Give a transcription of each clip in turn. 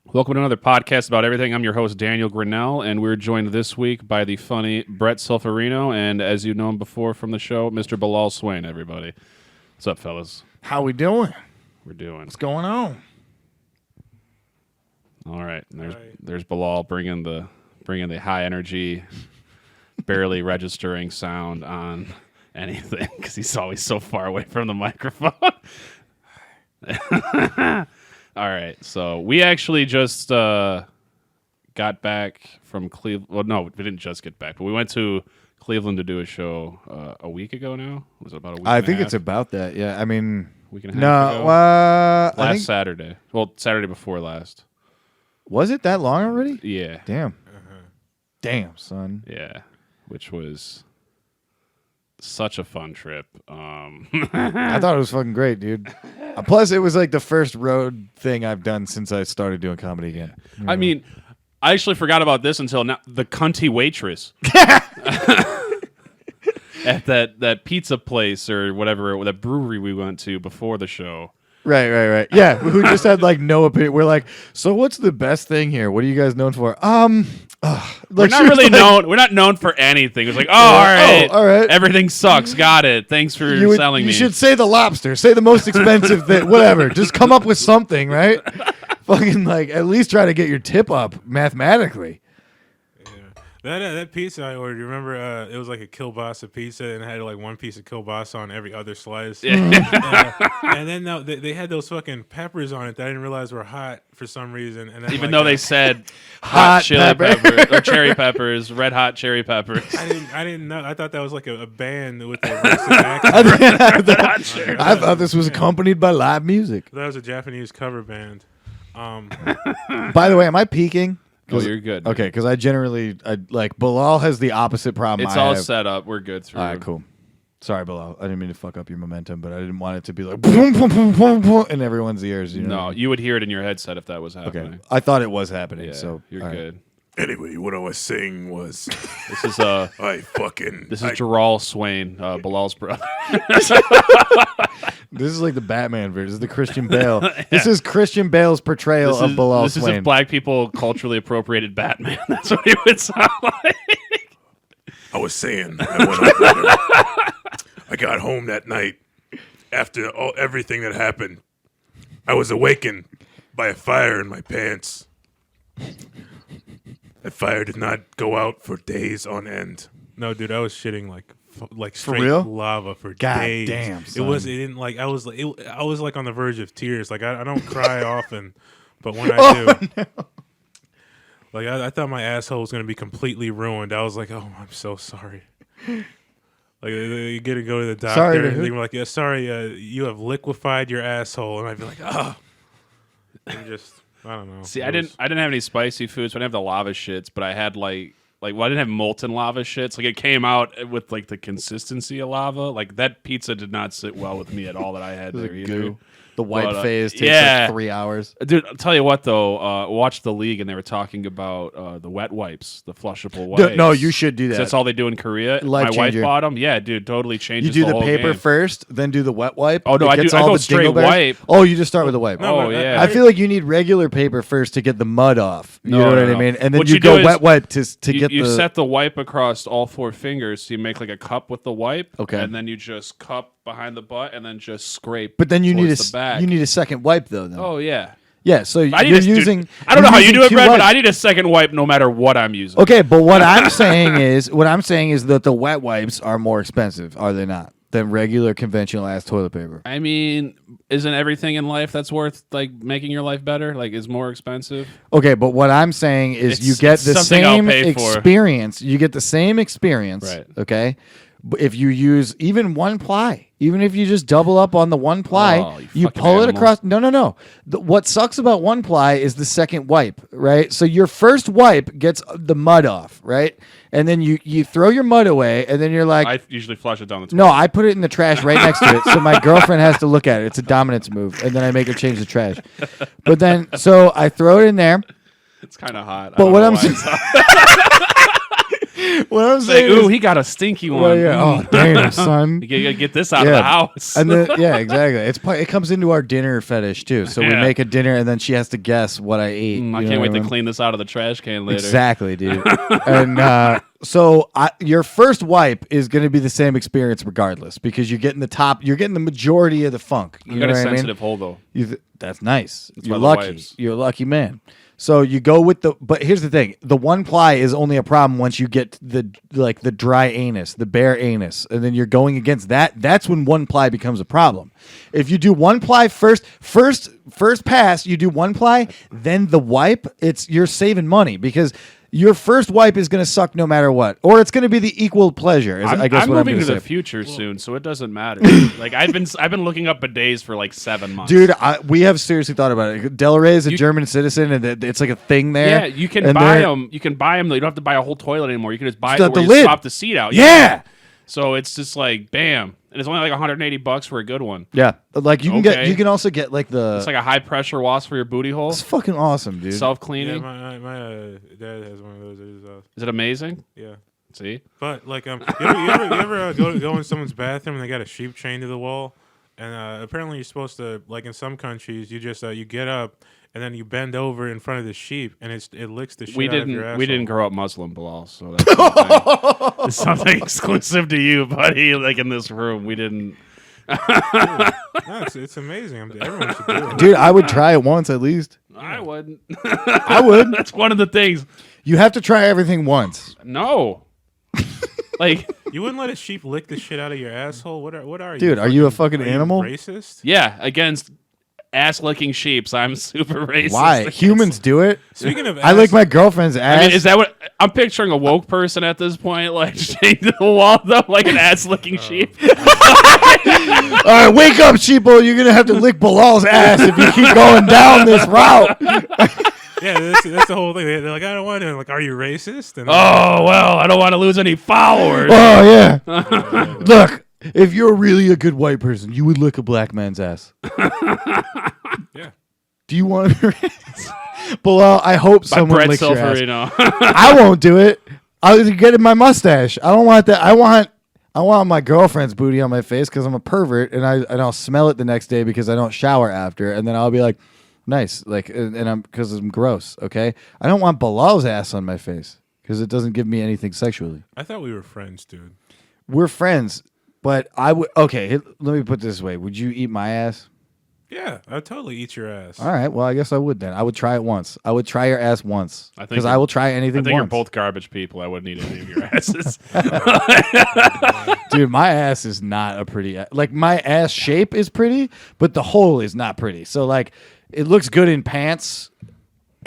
Welcome to another podcast about everything. I'm your host, Daniel Grinnell, and we're joined this week by the funny Brett Solferino, and as you know him before from the show, Mr. Bilaal Swain, everybody. What's up, fellas? How we doing? We're doing. What's going on? All right. There's Bilaal bringing the high energy, barely registering sound on anything because he's always so far away from the microphone. All right, so we actually just got back from Cleveland. Well, no, we didn't just get back, but we went to Cleveland to do a show a week ago now. Was it about a week I and a think half? it's about that. Yeah, I mean, Week and a half ago? I Last think, Saturday. Well, Saturday before last. was it that long already? Yeah. Damn. Damn, son. Yeah, which was such a fun trip. I thought it was fucking great, dude. Plus, it was like the first road thing I've done since I started doing comedy again. I mean, I actually forgot about this until now. The cunty waitress at that pizza place or whatever, that brewery we went to before the show. Right. Yeah, who just had like no opinion. We're like, so what's the best thing here? What are you guys known for? We're not really known. We're not known for anything. It's like, all right, everything sucks. Got it. Thanks for selling me. You should say the lobster. Say the most expensive thing. Whatever. Just come up with something, right? Fucking like at least try to get your tip up mathematically. That pizza I ordered, you remember it was like a kielbasa pizza and it had like one piece of kielbasa on every other slice. Yeah. And then they had those fucking peppers on it that I didn't realize were hot for some reason. And then, even though they said hot chili peppers or cherry peppers, red hot cherry peppers. I didn't know. I thought that was like a band with a racist accent. I thought this was accompanied by live music. That was a Japanese cover band. By the way, am I peaking? Oh, you're good. Okay, because I like Bilaal has the opposite problem. It's all set up. We're good through. All right, cool. Sorry, Bilaal. I didn't mean to fuck up your momentum, but I didn't want it to be like boom, boom, boom, boom, boom, in everyone's ears. You know? No, you would hear it in your headset if that was happening. Okay, I thought it was happening. Yeah, so you're good. Anyway, what I was saying was, This is Gerald Swain, Bilal's brother. This is like the Batman version. This is the Christian Bale. This is Christian Bale's portrayal of Bilaal This Swain. is if black people culturally appropriated Batman. That's what he would sound like. I was saying, I got home that night after everything that happened. I was awakened by a fire in my pants. That fire did not go out for days on end. No, dude, I was shitting like straight real? lava for God days. damn, son. It didn't like I was like on the verge of tears. Like I don't cry often, but when I do, like I thought my asshole was gonna be completely ruined. I was like, oh, I'm so sorry. Like you get to go to the doctor, Sorry to and who? they were like, yeah, sorry, you have liquefied your asshole, and I'd be like, oh, and just. I don't know. See, I didn't have any spicy foods. I didn't have the lava shits, but I had I didn't have molten lava shits. Like it came out with like the consistency of lava. Like that pizza did not sit well with me at all that I had there either. Goo. The white But, phase takes yeah. like 3 hours. Dude, I'll tell you what though, watch The League and they were talking about the wet wipes, the flushable wipes. No, you should do that. That's all they do in Korea. Life My wife changer. bought them. Yeah, dude, totally changes You do the whole paper game. first, then do the wet wipe. Oh, no, It I gets go all the straight dingleberries. wipe. Oh, you just start with the wipe. Oh, yeah. I feel like you need regular paper first to get the mud off. You No, know what no, I no. mean? And then What you you go do is wet wipe to get you the... set the wipe across all 4 fingers, so you make like a cup with the wipe. Okay. And then you just cup behind the butt and then just scrape. But then you need towards the back. a second wipe though. Then. Oh yeah. Yeah, so I need you're a, using... Dude, I don't know how you using do it, two Brett, but wipes. I need a second wipe no matter what I'm using. Okay, but what I'm saying is that the wet wipes are more expensive, are they not, than regular conventional ass toilet paper? I mean, isn't everything in life that's worth like making your life better like is more expensive? Okay, but what I'm saying is you It's get the something I'll same pay for. experience. You get the same experience, Right. okay? But if you use even one ply, even if you just double up on the one ply, Oh, you you fucking pull it animal. across. No. What sucks about one ply is the second wipe, right? So your first wipe gets the mud off, right? And then you throw your mud away, and then you're like, I usually flush it down the toilet. no, I put it in the trash right next to it. So my girlfriend has to look at it. It's a dominance move. And then I make her change the trash. But then, so I throw it in there. It's kind of hot. But what I'm saying, What I'm It's like, saying ooh, is, he got a stinky one. well, yeah. Oh, damn, son. You gotta get this out of the house. And then, yeah, exactly. It comes into our dinner fetish too. So we Yeah. make a dinner, and then she has to guess what I ate. I You can't know wait what to I mean? clean this out of the trash can later. Exactly, dude. And so your first wipe is going to be the same experience regardless, because you're getting the majority of the funk. You I've know got a what I mean? sensitive hole though. That's nice. You're why the lucky. wipes. You're a lucky man. So you go with but here's the thing: the one ply is only a problem once you get the dry anus, the bare anus, and then you're going against that. That's when one ply becomes a problem. If you do one ply first pass, you do one ply, then the wipe. You're saving money because your first wipe is going to suck no matter what, or it's going to be the equal pleasure. I guess I'm what I'm moving going to to the say. future soon, so it doesn't matter. Like I've been looking up bidets for like 7 months. Dude, we have seriously thought about it. Delray is a German citizen, and it's like a thing there. Yeah, you can And buy they're- them. You can buy them. You don't have to buy a whole toilet anymore. You can just buy it Just where the you lid. swap the seat out. Yeah. So it's just like bam, and it's only like $180 for a good one. Yeah, like you can Okay. you can also get like It's like a high pressure wasp for your booty hole. it's fucking awesome, dude. Self Yeah, cleaning. my dad has one of those at his house. Is it amazing? Yeah. See, But like, you ever go in someone's bathroom and they got a sheep chained to the wall, and apparently you're supposed to, like in some countries, you just you get up and then you bend over in front of the sheep and it licks the shit out of your asshole. we didn't grow up Muslim, Bilaal, so that's something, it's something exclusive to you, buddy. Like in this room, we didn't. No, it's amazing. Everyone should do it. Dude, I would try it once at least. I wouldn't. I would. That's one of the things. You have to try everything once. No, like. You wouldn't let a sheep lick the shit out of your asshole? What are you? Dude, are you a fucking Are you animal? racist? Yeah, against ass-licking sheeps, I'm super racist. Why? against- Humans do it. Speaking of I lick my girlfriend's ass. I mean, is that what I'm picturing? A woke person at this point, like chained to the wall, though, like an ass-licking sheep. All right, wake up, sheeple. You're gonna have to lick Bilal's ass if you keep going down this route. Yeah, that's the whole thing. They're like, I don't want to. I'm like, are you racist? And Oh well, I don't want to lose any followers. Oh yeah. Look, if you're really a good white person, you would lick a black man's ass. yeah. Do you want to be racist? Bilal, I hope someone Brett licks your ass. Solferino. I won't do it. I'll get in my mustache. I don't want that. I want my girlfriend's booty on my face because I'm a pervert, and I'll smell it the next day because I don't shower after, and then I'll be like, nice, like, and I'm because I'm gross. Okay, I don't want Bilal's ass on my face because it doesn't give me anything sexually. I thought we were friends, dude. We're friends, but I would. Okay, let me put it this way: would you eat my ass? Yeah, I'd totally eat your ass. All right. Well, I guess I would then. I would try it once. I would try your ass once I think because you're- I will try anything I think you're once. both garbage people. I wouldn't eat any of your asses. Dude, my ass is not a pretty. Like my ass shape is pretty, but the hole is not pretty. So like, it looks good in pants,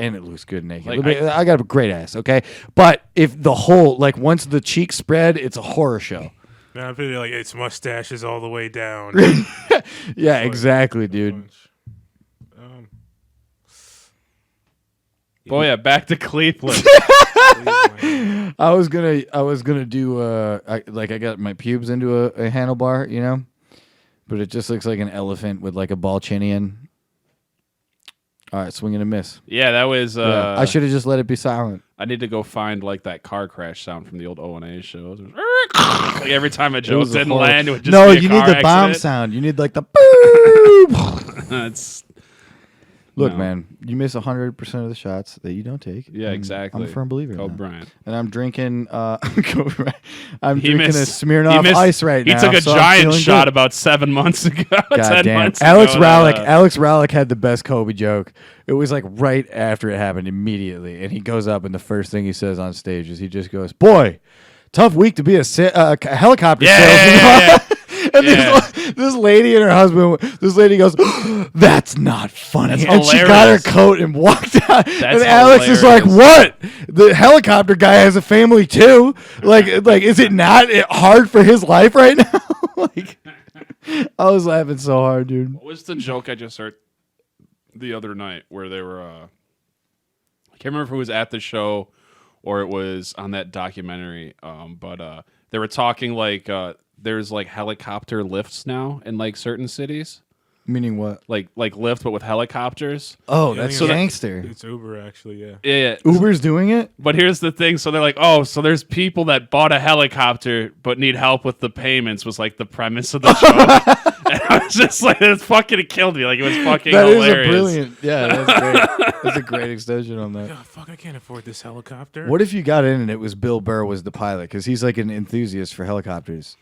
and it looks good naked. Like, I got a great ass, okay. But if the hole, like once the cheeks spread, it's a horror show. Now I'm feeling like its mustache is all the way down. Yeah, exactly, dude. Boy, yeah, back to Cleveland. I was gonna do I got my pubes into a handlebar, you know, but it just looks like an elephant with like a ball chinian. All right, swing and a miss. Yeah, that was. Yeah, I should have just let it be silent. I need to go find like that car crash sound from the old O&A shows. Like every time a joke was a didn't horrible- land, it would just No, be a you car need the bomb accident. sound. You need like the boop. It's Look, No. man, you miss 100% of the shots that you don't take. yeah, and exactly. I'm a firm believer. in Kobe that. Bryant. And I'm drinking. Kobe Bryant. I'm He drinking a missed- Smirnoff Ice right he now. took a so I'm giant feeling shot good. about 7 months ago. 10 God damn. months Alex ago Rowlick. that, Alex Rowlick had the best Kobe joke. It was like right after it happened, immediately, and he goes up, and the first thing he says on stage is he just goes, "Boy, tough week to be a helicopter salesman." yeah. And Yeah. this lady and her husband, this lady goes, "That's not funny," That's and she got her hilarious. coat and walked out. and That's Alex is like, hilarious. "What? The helicopter guy has a family too. Like, is it not hard for his life right now?" Like, I was laughing so hard, dude. What was the joke I just heard the other night where they were I can't remember if it was at the show or it was on that documentary, but they were talking like there's like helicopter lifts now in like certain cities. Meaning what? like Lyft, but with helicopters. Oh, Yeah, I that's think gangster. It's Uber, actually, yeah. Yeah. Uber's doing it? But here's the thing. So they're like, oh, so there's people that bought a helicopter but need help with the payments was like the premise of the show. And I was just like, it killed me. Like, it was fucking That is hilarious. a brilliant. Yeah, that's great. That's a great extension on that. Oh, fuck, I can't afford this helicopter. What if you got in and it was Bill Burr was the pilot? Because he's like an enthusiast for helicopters.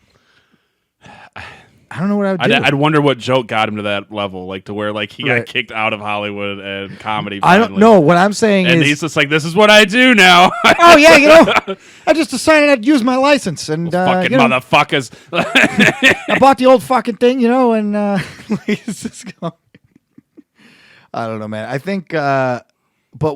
I don't know what I would do. I'd wonder what joke got him to that level, like to where like he Right. got kicked out of Hollywood and comedy. I don't finally. know. What I'm saying And is, he's just like, this is what I do now. oh yeah, I just decided I'd use my license and Fucking motherfuckers. I bought the old fucking thing, and it's just going. I don't know, man. I think, but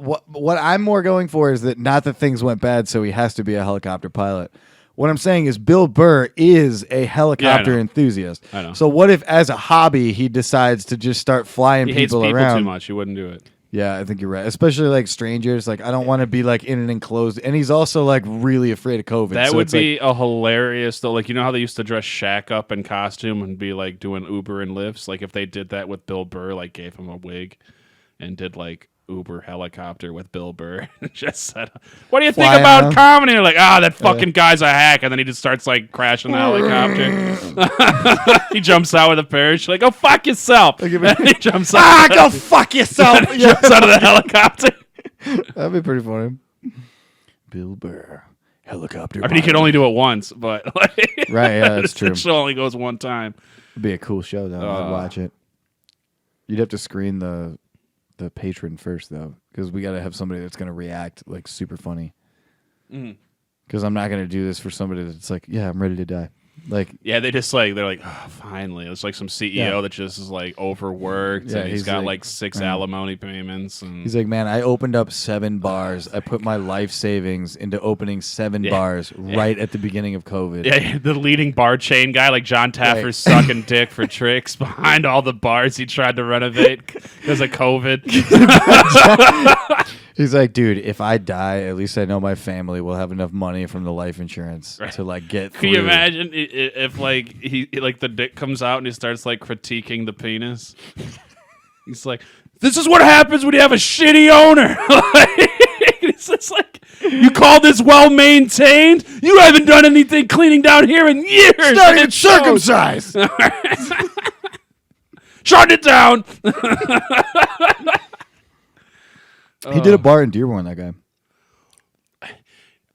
what I'm more going for is that not that things went bad, so he has to be a helicopter pilot. What I'm saying is Bill Burr is a helicopter know. enthusiast. I know. So what if, as a hobby, he decides to just start flying He hates people people around? too much. He wouldn't do it. Yeah, I think you're right. Especially like strangers. Like I don't want to be like in an enclosed. And he's also like really afraid of COVID. That so would it's like, be a hilarious though. Like, you know how they used to dress Shaq up in costume and be like doing Uber and lifts? Like if they did that with Bill Burr, like gave him a wig and did like Uber helicopter with Bill Burr and just said, what do you think Fly about around. comedy? And they're like, that fucking guy's a hack. And then he just starts like crashing the helicopter. He jumps out with a parachute, like, go fuck yourself. And he jumps out. go fuck yourself. He jumps out of the helicopter. That'd be pretty funny. Bill Burr, helicopter. I mean, he could only do it once, but like, Right, yeah, that's true. The show only goes one time. It'd be a cool show though. I'd watch it. You'd have to screen the patron first though, because we got to have somebody that's gonna react like super funny. Because I'm not gonna do this for somebody that's like, yeah, I'm ready to die. Like, Yeah, they're like, oh, finally. It's like some CEO Yeah. that just is like overworked Yeah, and he's he's got like, like 6 alimony payments. And he's like, man, I opened up 7 bars. I put my life savings into opening 7 bars right at the beginning of COVID. yeah, the leading bar chain guy, like John Taffer's Right. sucking dick for tricks behind all the bars he tried to renovate because of COVID. He's like, dude, if I die, at least I know my family will have enough money from the life insurance to like get through. Can you imagine if like he like the dick comes out and he starts like critiquing the penis? He's like, "This is what happens when you have a shitty owner." It's just like, you call this well maintained? You haven't done anything cleaning down here in years. Not and even it shows. circumcised. Shut it down. He did a bar in Dearborn, that guy.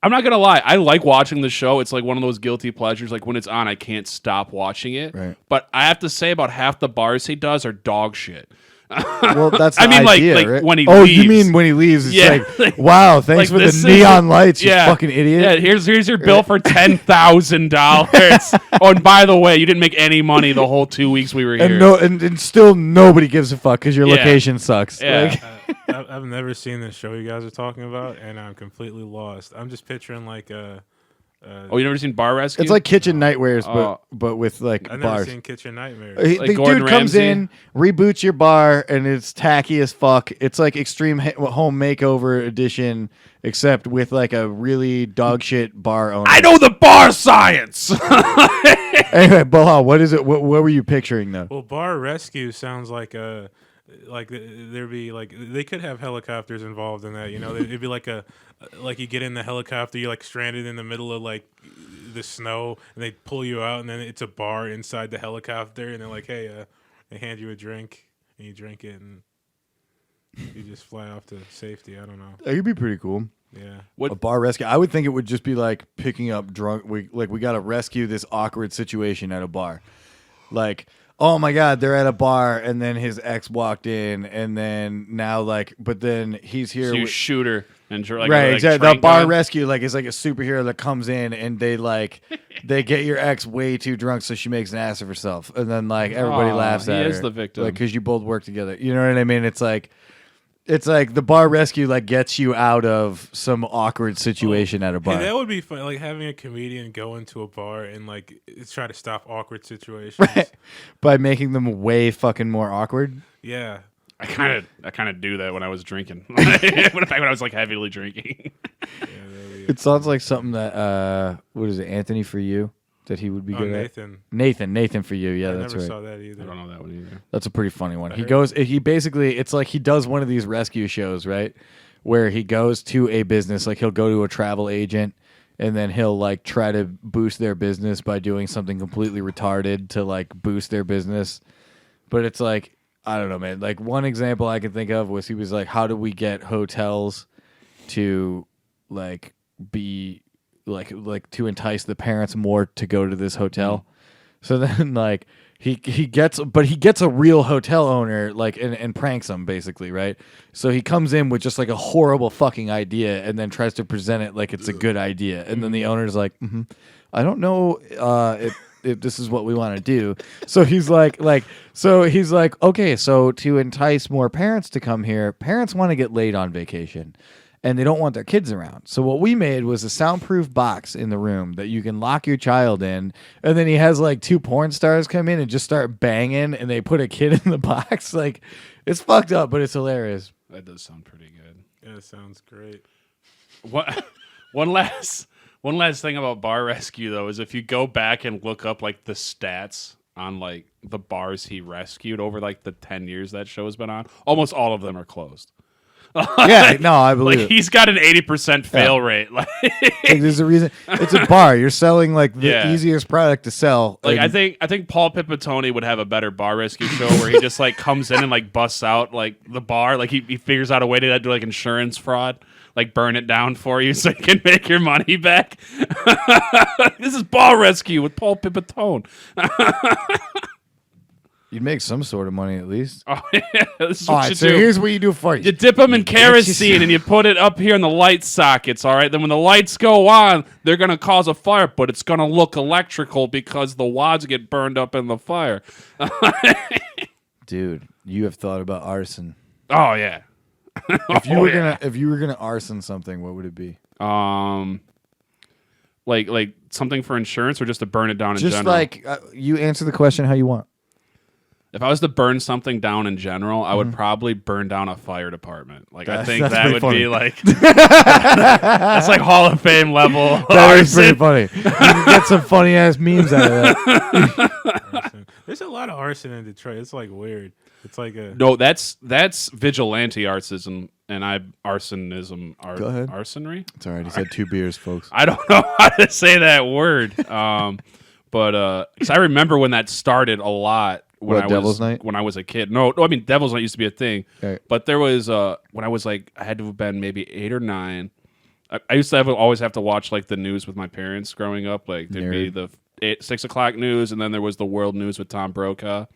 I'm not gonna lie. I like watching the show. It's like one of those guilty pleasures. Like when it's on, I can't stop watching it. Right. But I have to say, about half the bars he does are dog shit. Well, that's the I mean, idea, like right? when he Oh, leaves. you mean when he leaves? It's Yeah. like, wow, thanks Like, for this the is- neon lights, you fucking idiot. Yeah, here's your bill for $10,000. Oh, and by the way, you didn't make any money the whole 2 weeks we were here. And still nobody gives a fuck because your Yeah. location sucks. Yeah. Like, I've never seen this show you guys are talking about, and I'm completely lost. I'm just picturing like Oh, you never seen Bar Rescue? it's like Kitchen Nightmares, Oh. but with like I've never bars. seen Kitchen Nightmares. Like The Gordon dude comes Ramsay? in, reboots your bar, and it's tacky as fuck. It's like Extreme Home Makeover Edition, except with like a really dog shit bar owner. I know the bar science. Anyway, Bilal, what is it? What were you picturing though? Well, Bar Rescue sounds like there'd be like they could have helicopters involved in that. You know, it'd be like like you get in the helicopter, you're like stranded in the middle of like the snow, and they pull you out, and then it's a bar inside the helicopter, and they're like, hey, they hand you a drink, and you drink it, and you just fly off to safety. I don't know. That could be pretty cool. Yeah. A bar rescue. I would think it would just be like picking up drunk. We got to rescue this awkward situation at a bar. Like, oh my God, they're at a bar, and then his ex walked in, and then now but then he's here. So you with- shoot her and like, right, like exactly. train The bar gun. rescue is like a superhero that comes in, and they they get your ex way too drunk, so she makes an ass of herself, and then everybody Aw, laughs he at her. is the victim. because you both work together. You know what I mean? It's like the bar rescue gets you out of some awkward situation at a bar. Hey, that would be fun. Like having a comedian go into a bar and try to stop awkward situations. By making them way fucking more awkward. Yeah. I kind of do that when I was drinking. when I was like heavily drinking. Yeah, that'd be- It sounds like something that what is it, Anthony For You? that he would be Oh, good Nathan. at? Nathan for you. Yeah, I that's never right. saw that either. I don't know that one either. That's a pretty funny one. I He heard- goes. He basically, it's like he does one of these rescue shows, right? Where he goes to a business, like he'll go to a travel agent, and then he'll like try to boost their business by doing something completely retarded to like boost their business. But it's like, I don't know, man. Like one example I can think of was he was like, how do we get hotels to like be like to entice the parents more to go to this hotel? So then like he gets a real hotel owner like and pranks him basically, right? So he comes in with just like a horrible fucking idea and then tries to present it like it's a good idea. And then the owner's like, I don't know if this is what we want to do. So he's like, okay, so to entice more parents to come here, parents want to get laid on vacation and they don't want their kids around. So what we made was a soundproof box in the room that you can lock your child in. And then he has like 2 porn stars come in and just start banging and they put a kid in the box. Like it's fucked up, but it's hilarious. That does sound pretty good. Yeah, it sounds great. What? One last thing about Bar Rescue though is if you go back and look up like the stats on like the bars he rescued over like the 10 years that show has been on, almost all of them are closed. Yeah, no, I believe Like it. he's got an 80% fail rate. Like, Like, there's a reason. It's a bar. You're selling like the Yeah. easiest product to sell. like And I think Paul Pipitone would have a better Bar Rescue show where he just like comes in and like busts out like the bar, like he figures out a way to do like insurance fraud, like burn it down for you so you can make your money back. This is Bar Rescue with Paul Pipitone. you'd make some sort of money at least. Oh yeah, this is All what right, you so do. here's what you do for you. You dip them in get you kerosene and you put it up here in the light sockets, all right? Then when the lights go on, they're going to cause a fire, but it's going to look electrical because the wads get burned up in the fire. Dude, you have thought about arson. Oh, yeah. If you were gonna arson something, what would it be? Like something for insurance or just to burn it down in Just general? like you answer the question how you want. If I was to burn something down in general, I would probably burn down a fire department. Like I think that's that pretty would funny. be like that's like Hall of Fame level. That is arson. pretty funny. You can get some funny ass memes out of that. Arson. There's a lot of arson in Detroit. It's like weird. It's like a No, that's vigilante arsonism and arsonism. Go ahead. Arsonry? It's all right. He's had 2 beers, folks. I don't know how to say that word. But 'cause I remember when that started a lot when What, I Devil's was Night? when I was a kid. No, I mean Devil's Night used to be a thing. Right. But there was when I was like I had to have been maybe 8 or 9. I used to always have to watch like the news with my parents growing up. Like there'd be the 6 o'clock news, and then there was the world news with Tom Brokaw.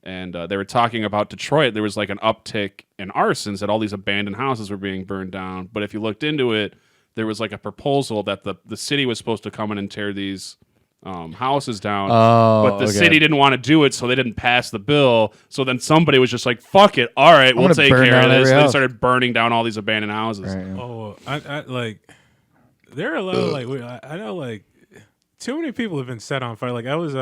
And they were talking about Detroit. There was like an uptick in arsons that all these abandoned houses were being burned down. But if you looked into it, there was like a proposal that the city was supposed to come in and tear these houses down. Oh, but the okay. city didn't want to do it, so they didn't pass the bill. So then somebody was just like, fuck it. All right, we'll gonna take burn care of down this. every And they house. started burning down all these abandoned houses. Right, yeah. oh, I like. There are a lot of like I know like too many people have been set on fire. Like I was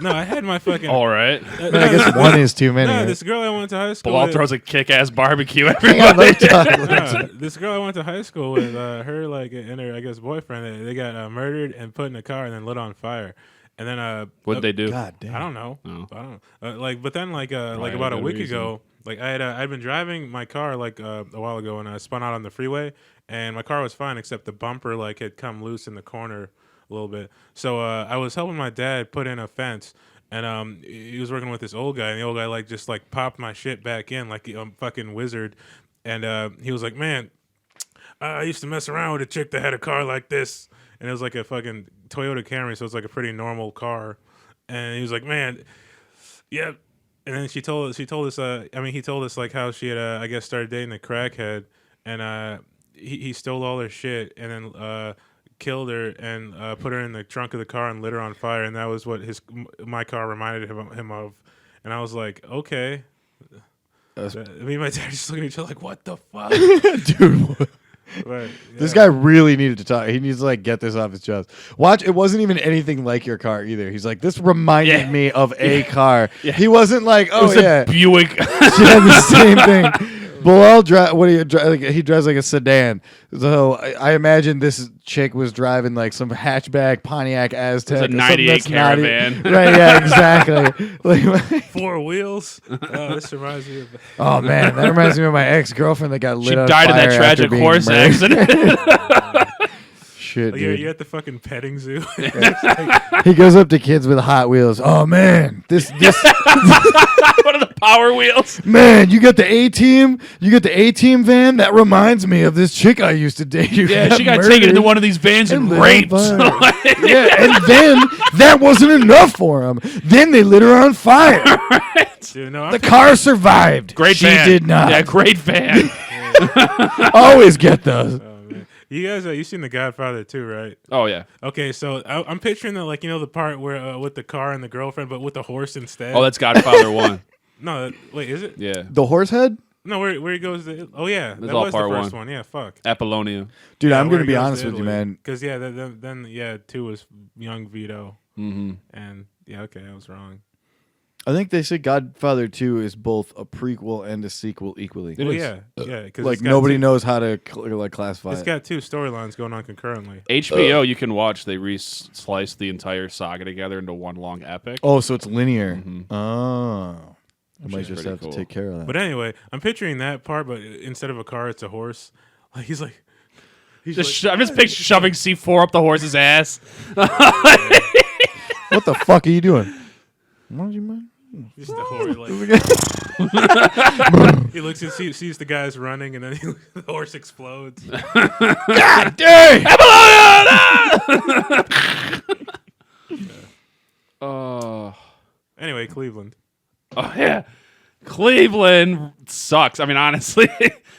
no, I had my fucking. All right. I guess one is too many. No, right? this girl I went to high school Bilaal with. throws a kick-ass barbecue Hang on, everybody. let me talk. No, this girl I went to high school with, her like and her I guess boyfriend, they got murdered and put in a car and then lit on fire, and then What'd they do? God damn. I don't know. Oh. I don't know. But then like Probably about a a good week reason. ago, like I'd been driving my car like a while ago and I spun out on the freeway and my car was fine except the bumper like had come loose in the corner a little bit. So I was helping my dad put in a fence. And he was working with this old guy, and the old guy like just like popped my shit back in like a fucking wizard. And he was like, "Man, I used to mess around with a chick that had a car like this, and it was like a fucking Toyota Camry, so it's like a pretty normal car." And he was like, "Man, yeah." And then he told us he told us like how she had I guess started dating a crackhead, and he stole all her shit, and then killed her and put her in the trunk of the car and lit her on fire, and that was what my car reminded him of. And I was like, okay. Me and my dad just looking at each other like, what the fuck? Dude, But, this yeah. guy really needed to talk. He needs to like get this off his chest. Watch, it wasn't even anything like your car either. He's like, this reminded me of a car. He wasn't like, oh It was yeah, a Buick. she had the same thing. Bilaal he drives like a sedan. So I imagine this chick was driving like some hatchback Pontiac Aztec. It's a 98 Caravan. Right, yeah, exactly. Like, 4 wheels. Oh, this reminds me of. oh man, that reminds me of my ex-girlfriend that got lit She on died in fire that after tragic being horse murdered. accident. Shit, Like, dude. you're at the fucking petting zoo. He goes up to kids with Hot Wheels. Oh man, this What are the Power Wheels? man, you got the A-Team? You got the A-Team van? That reminds me of this chick I used to date. Yeah, she got taken into one of these vans and lit on raped. fire. Yeah, and then that wasn't enough for him. Then they lit her on fire. Dude, no, I'm The car survived. Great she van. did not. Yeah, great van. Always get those. Oh, man. You guys, you seen The Godfather too, right? Oh yeah. Okay, so I'm picturing the the part where with the car and the girlfriend, but with the horse instead. Oh, that's Godfather 1. No, wait, is it? Yeah. The horse head? No, where he goes to? Oh yeah, that all was part the first 1. one. Yeah, fuck. Apollonia. Dude, Yeah, I'm where going to he be goes honest with you, Italy. man. Because then 2 was young Vito, Mm-hmm. and yeah, okay, I was wrong. I think they say Godfather 2 is both a prequel and a sequel equally. It Well, is. yeah, because Like, nobody knows how to classify It's it. got 2 storylines going on concurrently. HBO, you can watch. They re-slice the entire saga together into one long epic. Oh, so it's linear. Mhm. Oh. I might is just pretty have cool. to take care of that. But anyway, I'm picturing that part, but instead of a car, it's a horse. Like he's like, I'm just picturing shoving C4 up the horse's ass. What the fuck are you doing? What did you mind? just the horse. Like, he looks and sees the guys running, and then the horse explodes. God dang! Oh. Anyway, Cleveland. Oh yeah, Cleveland sucks. I mean, honestly,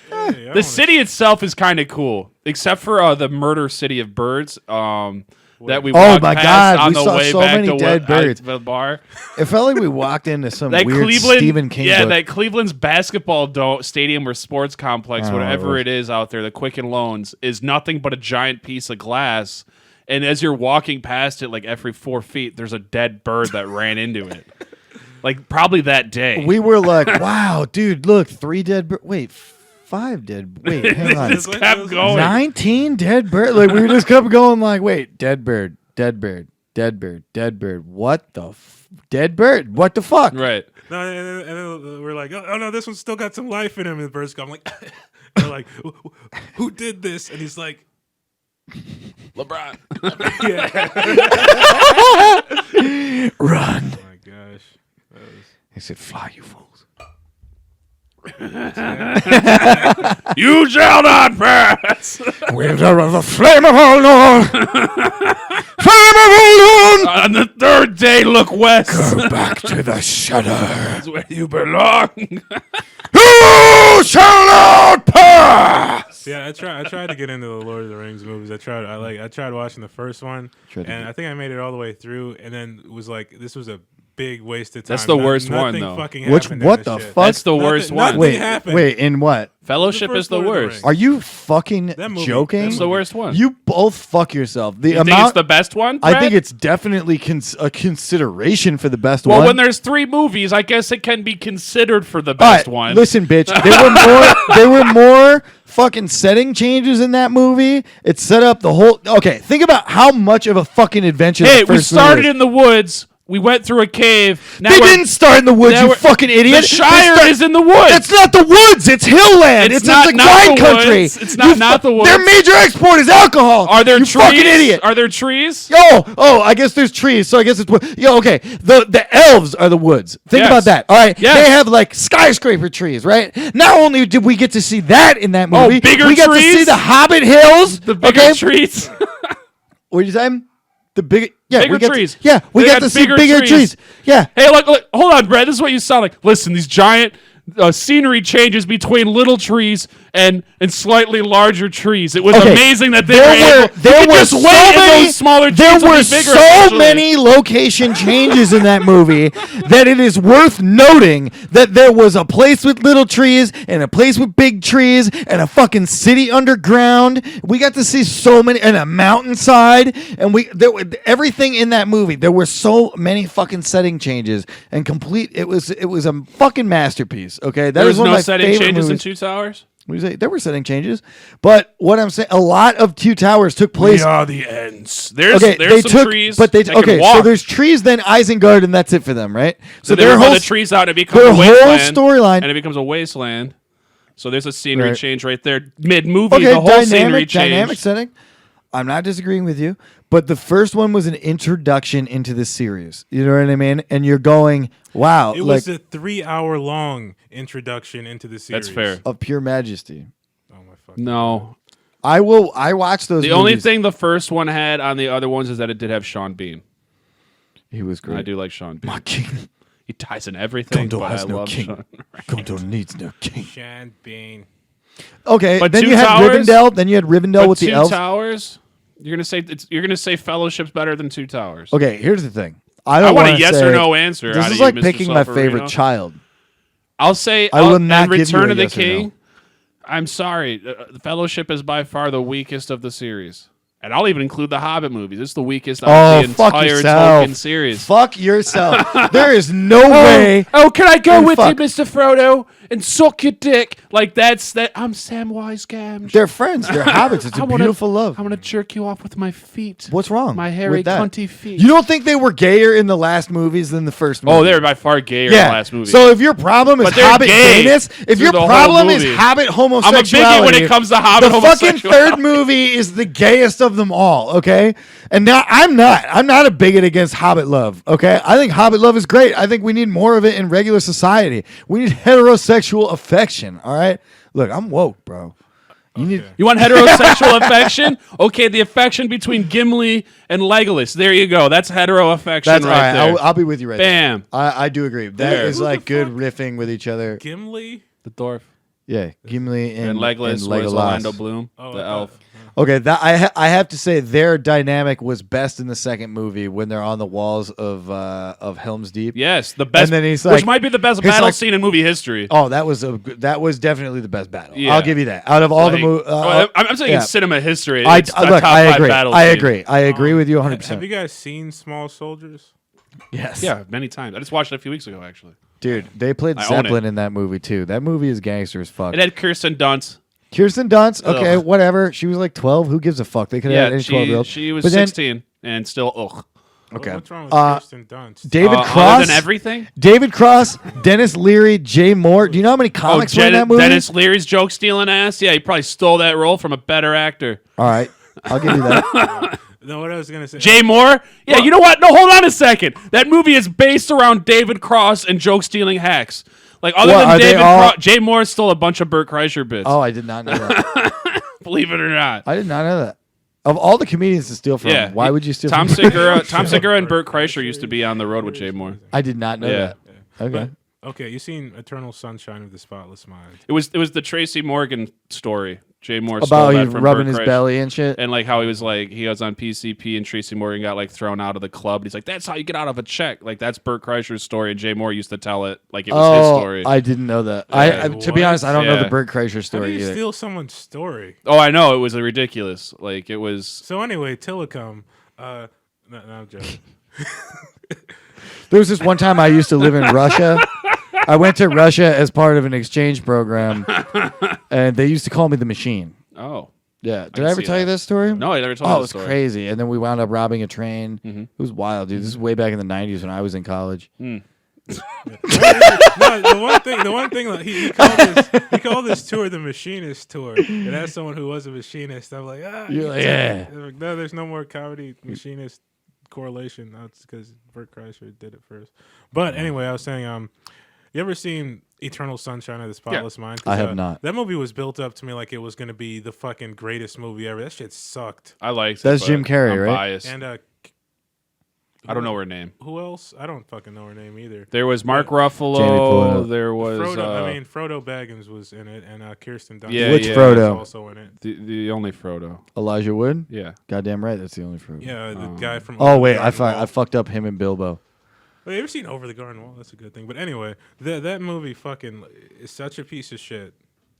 Hey, the city itself is kind of cool, except for the murder city of birds. That we Oh walked my past God, on we the saw way so back many to dead birds. the bar. It felt like we walked into some That weird Cleveland, Stephen King yeah, book. that Cleveland's basketball stadium or sports complex, Oh, whatever it it is out there, the Quicken Loans, is nothing but a giant piece of glass. And as you're walking past it, like every 4 feet, there's a dead bird that ran into it. Like probably that day. We were like, wow, dude, look, 3 dead birds. Wait, 5 dead. Wait, hang on. just kept going. 19 dead birds. Like, we just kept going like, wait, dead bird, dead bird, dead bird, dead bird. What the dead bird? What the fuck? Right. No, and then we're like, oh no, this one's still got some life in him. And the birds come like, they're like, who did this? And he's like, LeBron. yeah. Run. Oh my gosh. That was- He said, fly, you fools. You shall not pass. Waves are of the flame of our Lord. Flame of our Lord. On the 3rd day, look west. Go back to the shudder. That's where you belong. You shall not pass. Yeah, I tried to get into the Lord of the Rings movies. I tried watching the first one, Tried to and I think I made it all the way through, and then was like, this was a big waste of time. That's the worst one, Nothing though. fucking Which happened in what this the shit. fuck? That's the worst one. nothing Wait, happened. wait, in what? Fellowship The is the first Lord of the worst. Rings. Are you fucking That movie- joking? that It's the worst one. You both fuck yourself. The You think amount it's the best one? I Brad? think it's definitely a consideration for the best Well, one. when there's 3 movies, I guess it can be considered for the All right, best one. listen, bitch. There were more fucking setting changes in that movie. It set up the whole. Okay, think about how much of a fucking adventure. Hey, the we first started movie is. in the woods. We went through a cave. Now They we're- didn't start in the woods, now you we're- fucking idiot. The Shire They is in the woods. It's not the woods. It's hill land. It's not like not wine the country. woods. It's not the woods. Their major export is alcohol. Are there you trees? fucking idiot? Are there trees? Oh, I guess there's trees, so I guess it's okay. The elves are the woods. Think Yes. about that. All right, Yes. they have like skyscraper trees, right? Not only did we get to see that in that movie, bigger we got to trees? see the Hobbit Hills. The bigger okay? trees. What did you say? The bigger, Bigger we got trees. To, we They got got to see bigger bigger trees. trees. Yeah. Hey, look, hold on, Brad. This is what you sound like. Listen, these giant scenery changes between little trees and slightly larger trees. It was amazing that they were able. There were just so wait and many. those smaller There trees would were be bigger so eventually. many location changes in that movie that it is worth noting that there was a place with little trees and a place with big trees and a fucking city underground. We got to see so many and a mountainside and everything in that movie. There were so many fucking setting changes and complete. It was a fucking masterpiece. movies. Okay, that There was one of no my setting favorite changes in movies. Two Towers. What do you say? There were setting changes, but what I'm saying, a lot of Two Towers took place. We are the ends. There's Okay, there's they some took, trees. but they can okay. walk. So there's trees, then Isengard, and that's it for them, right? So they their remove whole the trees out, and it becomes their a whole wasteland, storyline, and it becomes a wasteland. So there's a scenery Right. change right there. Mid movie, okay, the whole scenery dynamic changed. setting. I'm not disagreeing with you, but the first one was an introduction into this series. You know what I mean? And you're going, wow, It like was a 3-hour long introduction into the series. That's fair. of pure majesty. Oh my fucking No, I watched those. the only movies. thing the first one had on the other ones is that it did have Sean Bean. he was And I great. do like Sean Bean. My king. He ties in everything, Gondor but has I no love king. Sean. Gondor needs no king. Shan Bean. Okay, But then Two you had Towers- Rivendell. Then you had Rivendell But with Two the elves. Towers, you're gonna say Fellowship's better than Two Towers. Okay, here's the thing. I don't want a wanna yes say, or no answer. This out is of you, like Mr. picking my favorite Solferino. child. I'll say I will not and give you Return a of the yes or no. King. I'm sorry. Fellowship is by far the weakest of the series. And I'll even include the Hobbit movies. It's the weakest out of the fuck entire yourself. Tolkien series. Fuck yourself. There is no way. Oh, can I go Oh, with fuck. you, Mr. Frodo, and suck your dick? Like that's that. I'm Samwise Gamgee. They're friends. They're hobbits. It's a beautiful love. I want to jerk you off with my feet. What's wrong? My hairy, with that? cunty feet. You don't think they were gayer in the last movies than the first movie? Oh, they're by far gayer in yeah. the last movie. So if your problem is But they're Hobbit gay gayness, if through your the whole problem is movie. Hobbit I'm a homosexuality, biggie when it comes to Hobbit the fucking homosexuality. third movie is the gayest of them all. Okay, and now I'm not a bigot against Hobbit love. Okay, I think Hobbit love is great. I think we need more of it in regular society. We need heterosexual affection. All right, look, I'm woke, bro. You need. You want heterosexual affection? Okay, the affection between Gimli and Legolas. There you go. That's hetero affection That's right all right. there. I'll be with you right Bam. there. I do agree. That There. is Who the like good fuck? riffing with each other. Gimli? The dwarf. Yeah, Gimli And and Legolas and was Legolas. Orlando Bloom, Oh, the I thought- elf. Okay, that I have to say their dynamic was best in the second movie when they're on the walls of Helm's Deep. Yes, the best. And then he's which like- might be the best he's battle like- scene in movie history. Oh, that was definitely the best battle. Yeah. I'll give you that. Out of all the Like, movies, I'm saying yeah. in cinema history. I it's a look, top I five agree. battle I scene. agree. I agree with you 100. Have percent you guys seen Small Soldiers? Yes. Yeah, many times. I just watched it a few weeks ago, actually. dude, they played I own Zeppelin in that movie too. That movie is gangster as fuck. It had Kirsten Dunst. Kirsten Dunst. Okay, Ugh. whatever. She was like 12. Who gives a fuck? They could have had Yeah, any 12-year-old. she was But then- 16 and still ugh. Okay. What's wrong with Uh, Kirsten Dunst? David Other Cross. than everything. David Cross, Dennis Leary, Jay Moore. Do you know how many comics were in that movie? Dennis Leary's joke stealing ass. Yeah, he probably stole that role from a better actor. All right, I'll give you that. No, what I was gonna say. Jay Moore? Yeah, you know what? No, hold on a second. That movie is based around David Cross and joke stealing hacks. Like other What, than are they David all- Cross, Jay Moore stole a bunch of Burt Kreischer bits. Oh, I did not know that. Believe it or not. I did not know that. Of all the comedians to steal from, Yeah. why would you steal Tom from? Segura? Tom Segura and Burt Kreischer used to be on the road with Jay Moore. I did not know Yeah. that. Okay. Okay, you seen Eternal Sunshine of the Spotless Mind? It was the Tracy Morgan story. Jay Moore stole About that he from rubbing Burt his Kreischer. belly and shit. And like how he was on PCP and Tracy Morgan got like thrown out of the club. And he's like, that's how you get out of a check. Like that's Burt Kreischer's story, and Jay Moore used to tell it like it was his story. I didn't know that. Yeah. To be honest, I don't know Yeah. the Burt Kreischer How do story you either. steal someone's story? Oh, I know it was ridiculous. Like it was. So anyway, Tillicum. No, I'm joking. There was this one time I used to live in Russia. I went to Russia as part of an exchange program, and they used to call me the machine. Oh Yeah. Did can I ever see tell you that. this story? no, I never told Oh, you it the was story. crazy. And then we wound up robbing a train. Mm-hmm. It was wild, dude. This is way back in the 90s when I was in college. No, the one thing like, he called this tour the Machinist Tour, and as someone who was a machinist, I'm like, You're like, yeah. No, there's no more comedy machinist correlation. That's because Burt Kreischer did it first. But anyway, I was saying, you ever seen Eternal Sunshine of the Spotless Mind? 'Cause, I have not. That movie was built up to me like it was going to be the fucking greatest movie ever. That shit sucked. I liked it. That's but Jim Carrey, I'm right? Biased. And I don't know her name. who else? I don't fucking know her name either. There was Mark Jamie Ruffalo. Fuller. There was Frodo Baggins was in it, and Kirsten Dunst Yeah, Which yeah. Frodo? was also in it. the only Frodo. Elijah Wood? Yeah. Goddamn right. That's the only fruit. Yeah, the guy from. Oh, Over the wait. Garden Wall. I fucked up him and Bilbo. Well, you ever seen Over the Garden Wall? That's a good thing. But anyway, that movie fucking is such a piece of shit.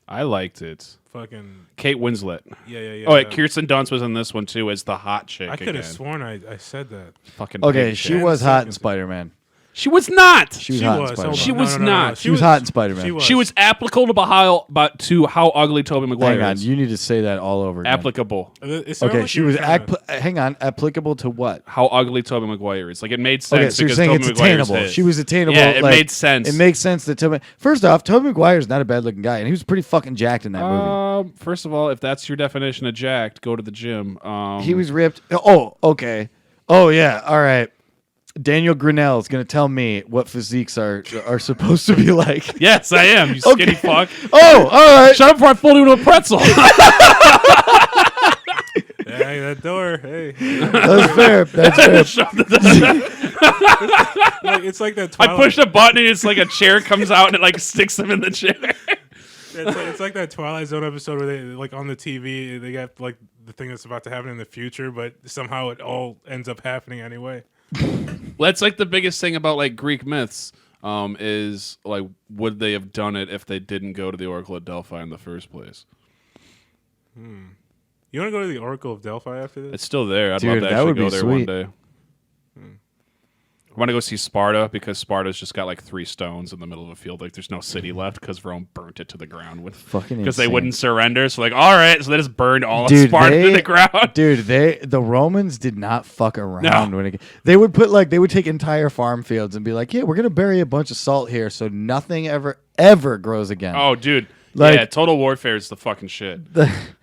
I liked it. Fucking Kate Winslet. yeah. Oh, wait, Kirsten Dunst was in this one too as the hot chick. I could have again. sworn I said that. Fucking Okay, big she shit. was hot in Seconds. Spider-Man. She was not. She was She hot in was. Spider-Man. Hold on. She was not. She was hot in Spider-Man. She was applicable to how ugly Tobey Maguire Hang on, is. you need to say that all over again. Applicable. Okay, she was hang on, applicable to what? How ugly Tobey Maguire is. Like, it made sense Okay, so you're because saying Tobey it's Maguire's attainable. his. She was attainable. Yeah, it like, made sense. It makes sense that Tobey. First off, Tobey Maguire's not a bad looking guy, and he was pretty fucking jacked in that movie. First of all, if that's your definition of jacked, go to the gym. He was ripped. Oh, okay. Oh yeah. All right. Daniel Grinnell is going to tell me what physiques are supposed to be like. Yes, I am. You skinny fuck. Oh, all right. Shut up before I fold you into a pretzel. Hey, that door. Hey. That's fair. That's fair. It's like that. I push a button and it's like a chair comes out and it like sticks them in the chair. It's like that Twilight Zone episode where they like on the TV they got like the thing that's about to happen in the future, but somehow it all ends up happening anyway. Well, that's like the biggest thing about like Greek myths is like, would they have done it if they didn't go to the Oracle of Delphi in the first place? You want to go to the Oracle of Delphi after this? It's still there. I'd Dude, love to that actually would go be there sweet. one day. I want to go see Sparta because Sparta's just got like 3 stones in the middle of a field. Like, there's no city left because Rome burnt it to the ground Fucking because they insane. wouldn't surrender. So like, all right, so they just burned all of Dude, Sparta to the ground. Dude, the Romans did not fuck around when they would take entire farm fields and be like, yeah, we're gonna bury a bunch of salt here so nothing ever grows again. Oh, dude. Like- yeah, Total Warfare is the fucking shit.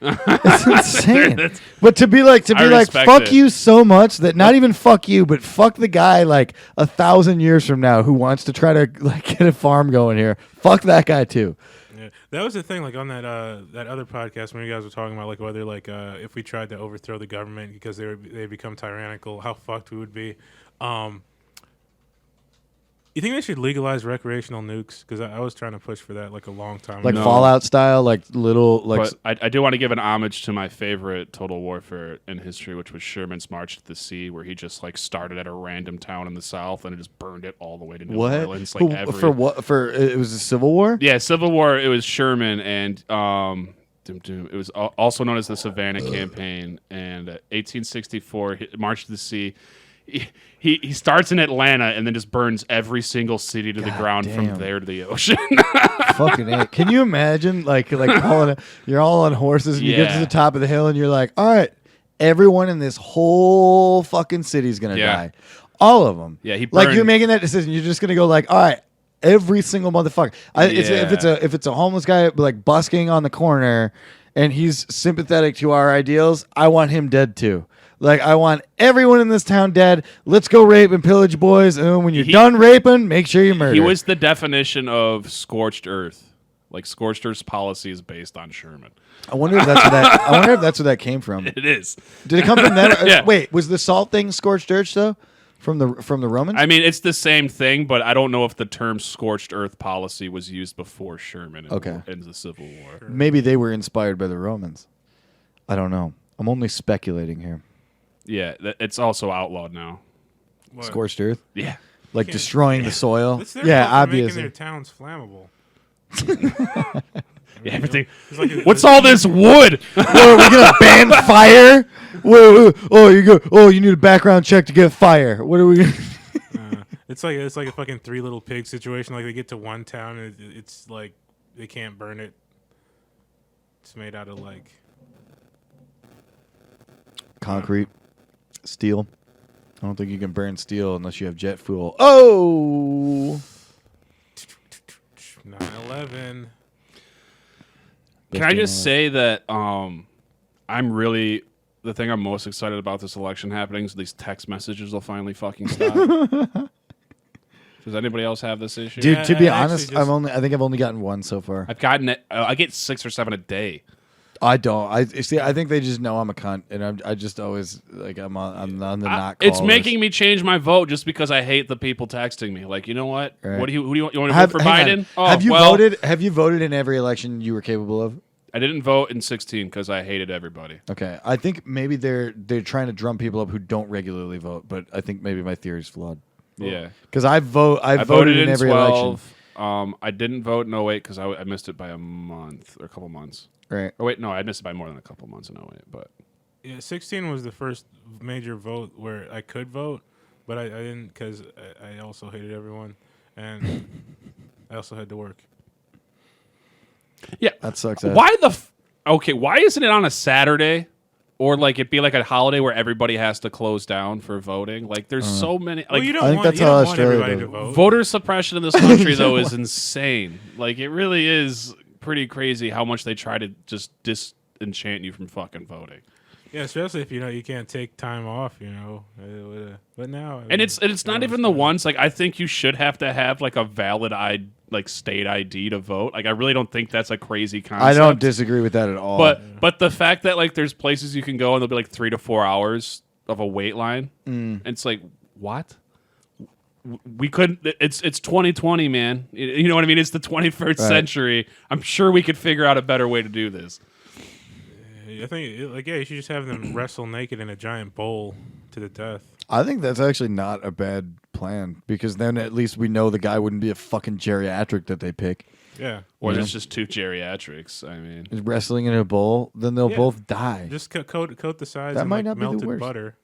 It's insane. That's- But to be like, respect fuck it. you so much that not even fuck you, but fuck the guy like 1,000 years from now who wants to try to like get a farm going here. Fuck that guy too. Yeah, that was the thing. Like on that that other podcast when you guys were talking about like whether like if we tried to overthrow the government because they become tyrannical, how fucked we would be. You think they should legalize recreational nukes? Because I was trying to push for that like a long time Like ago. Fallout style, like little like. But I do want to give an homage to my favorite Total Warfare in history, which was Sherman's March to the Sea, where he just like started at a random town in the South and it just burned it all the way to New What? Orleans. Like For what? For it was a Civil War. Yeah, Civil War. It was Sherman and it was also known as the Savannah Campaign. And 1864, March to the Sea. He starts in Atlanta and then just burns every single city to the ground damn. from there to the ocean. Fucking A. Can you imagine like you're all on horses and you get to Yeah. the top of the hill and you're like, all right, everyone in this whole fucking city's gonna Yeah. die, all of them. Yeah, he like burned- you're making that decision. You're just gonna go like, all right, every single motherfucker. If it's a homeless guy like busking on the corner and he's sympathetic to our ideals, I want him dead too. Like, I want everyone in this town dead. Let's go rape and pillage, boys. And then when you're done raping, make sure you murder. He was the definition of scorched earth. Like, scorched earth's policy is based on Sherman. I wonder if that's where that came from. It is. Did it come from that? Yeah. Wait, was the salt thing scorched earth though? From the Romans? I mean, it's the same thing, but I don't know if the term scorched earth policy was used before Sherman in the Civil War. Maybe they were inspired by the Romans. I don't know. I'm only speculating here. Yeah, it's also outlawed now. What? Scorched earth? Yeah. Like destroying the soil? It's their Yeah, fault for making obviously. their towns flammable. Yeah, everything. It's like What's all this wood? Whoa, are we gonna ban fire? Whoa, oh, you need a background check to get fire. What are we? It's like a fucking Three Little Pigs situation. Like they get to one town and it's like they can't burn it. It's made out of like Concrete, steel. I don't think you can burn steel unless you have jet fuel. Oh, 9/11. Can I just say that I'm really the thing I'm most excited about this election happening is these text messages will finally fucking stop. Does anybody else have this issue? dude. Yeah, To be I honest, actually I think I've only gotten one so far. I've gotten it. I get 6 or 7 a day. I don't. I see. I think they just know I'm a cunt, and I just always like I'm on the not. It's callers. making me change my vote just because I hate the people texting me. Like, you know what? Right. Who do you want? You want to vote for hang Biden? on. Oh, have you well, voted? Have you voted in every election you were capable of? I didn't vote in 16 because I hated everybody. Okay, I think maybe they're trying to drum people up who don't regularly vote, but I think maybe my theory is flawed. Yeah. Because I I voted in every 12. election. I didn't vote in 08 because I missed it by a month or a couple months. Right. Oh, wait, no, I missed it by more than a couple months in 08. But Yeah, 16 was the first major vote where I could vote, but I didn't because I also hated everyone, and I also had to work. Yeah, That sucks. why okay? Why isn't it on a Saturday, or like it be like a holiday where everybody has to close down for voting? Like, there's so many. Well, Like, you don't I think want, that's you how don't want Australia everybody does to it. vote. voter suppression in this country though is insane. Like, it really is pretty crazy how much they try to just disenchant you from fucking voting. Yeah, especially if you can't take time off. But now, I And mean, it's not even the ones like I think you should have to have like a valid state ID to vote. Like, I really don't think that's a crazy concept. I don't disagree with that at all. But the fact that like there's places you can go and there'll be like 3 to 4 hours of a wait line, and it's like, what? We couldn't. It's 2020, man. You know what I mean? It's the 21st century. I'm sure we could figure out a better way to do this. I think you should just have them wrestle naked in a giant bowl to the death. I think that's actually not a bad plan because then at least we know the guy wouldn't be a fucking geriatric that they pick. Yeah, Or there's just 2 geriatrics. I mean, Is wrestling in a bowl, then they'll both die. just coat the sides That in might not be the melted worst. butter,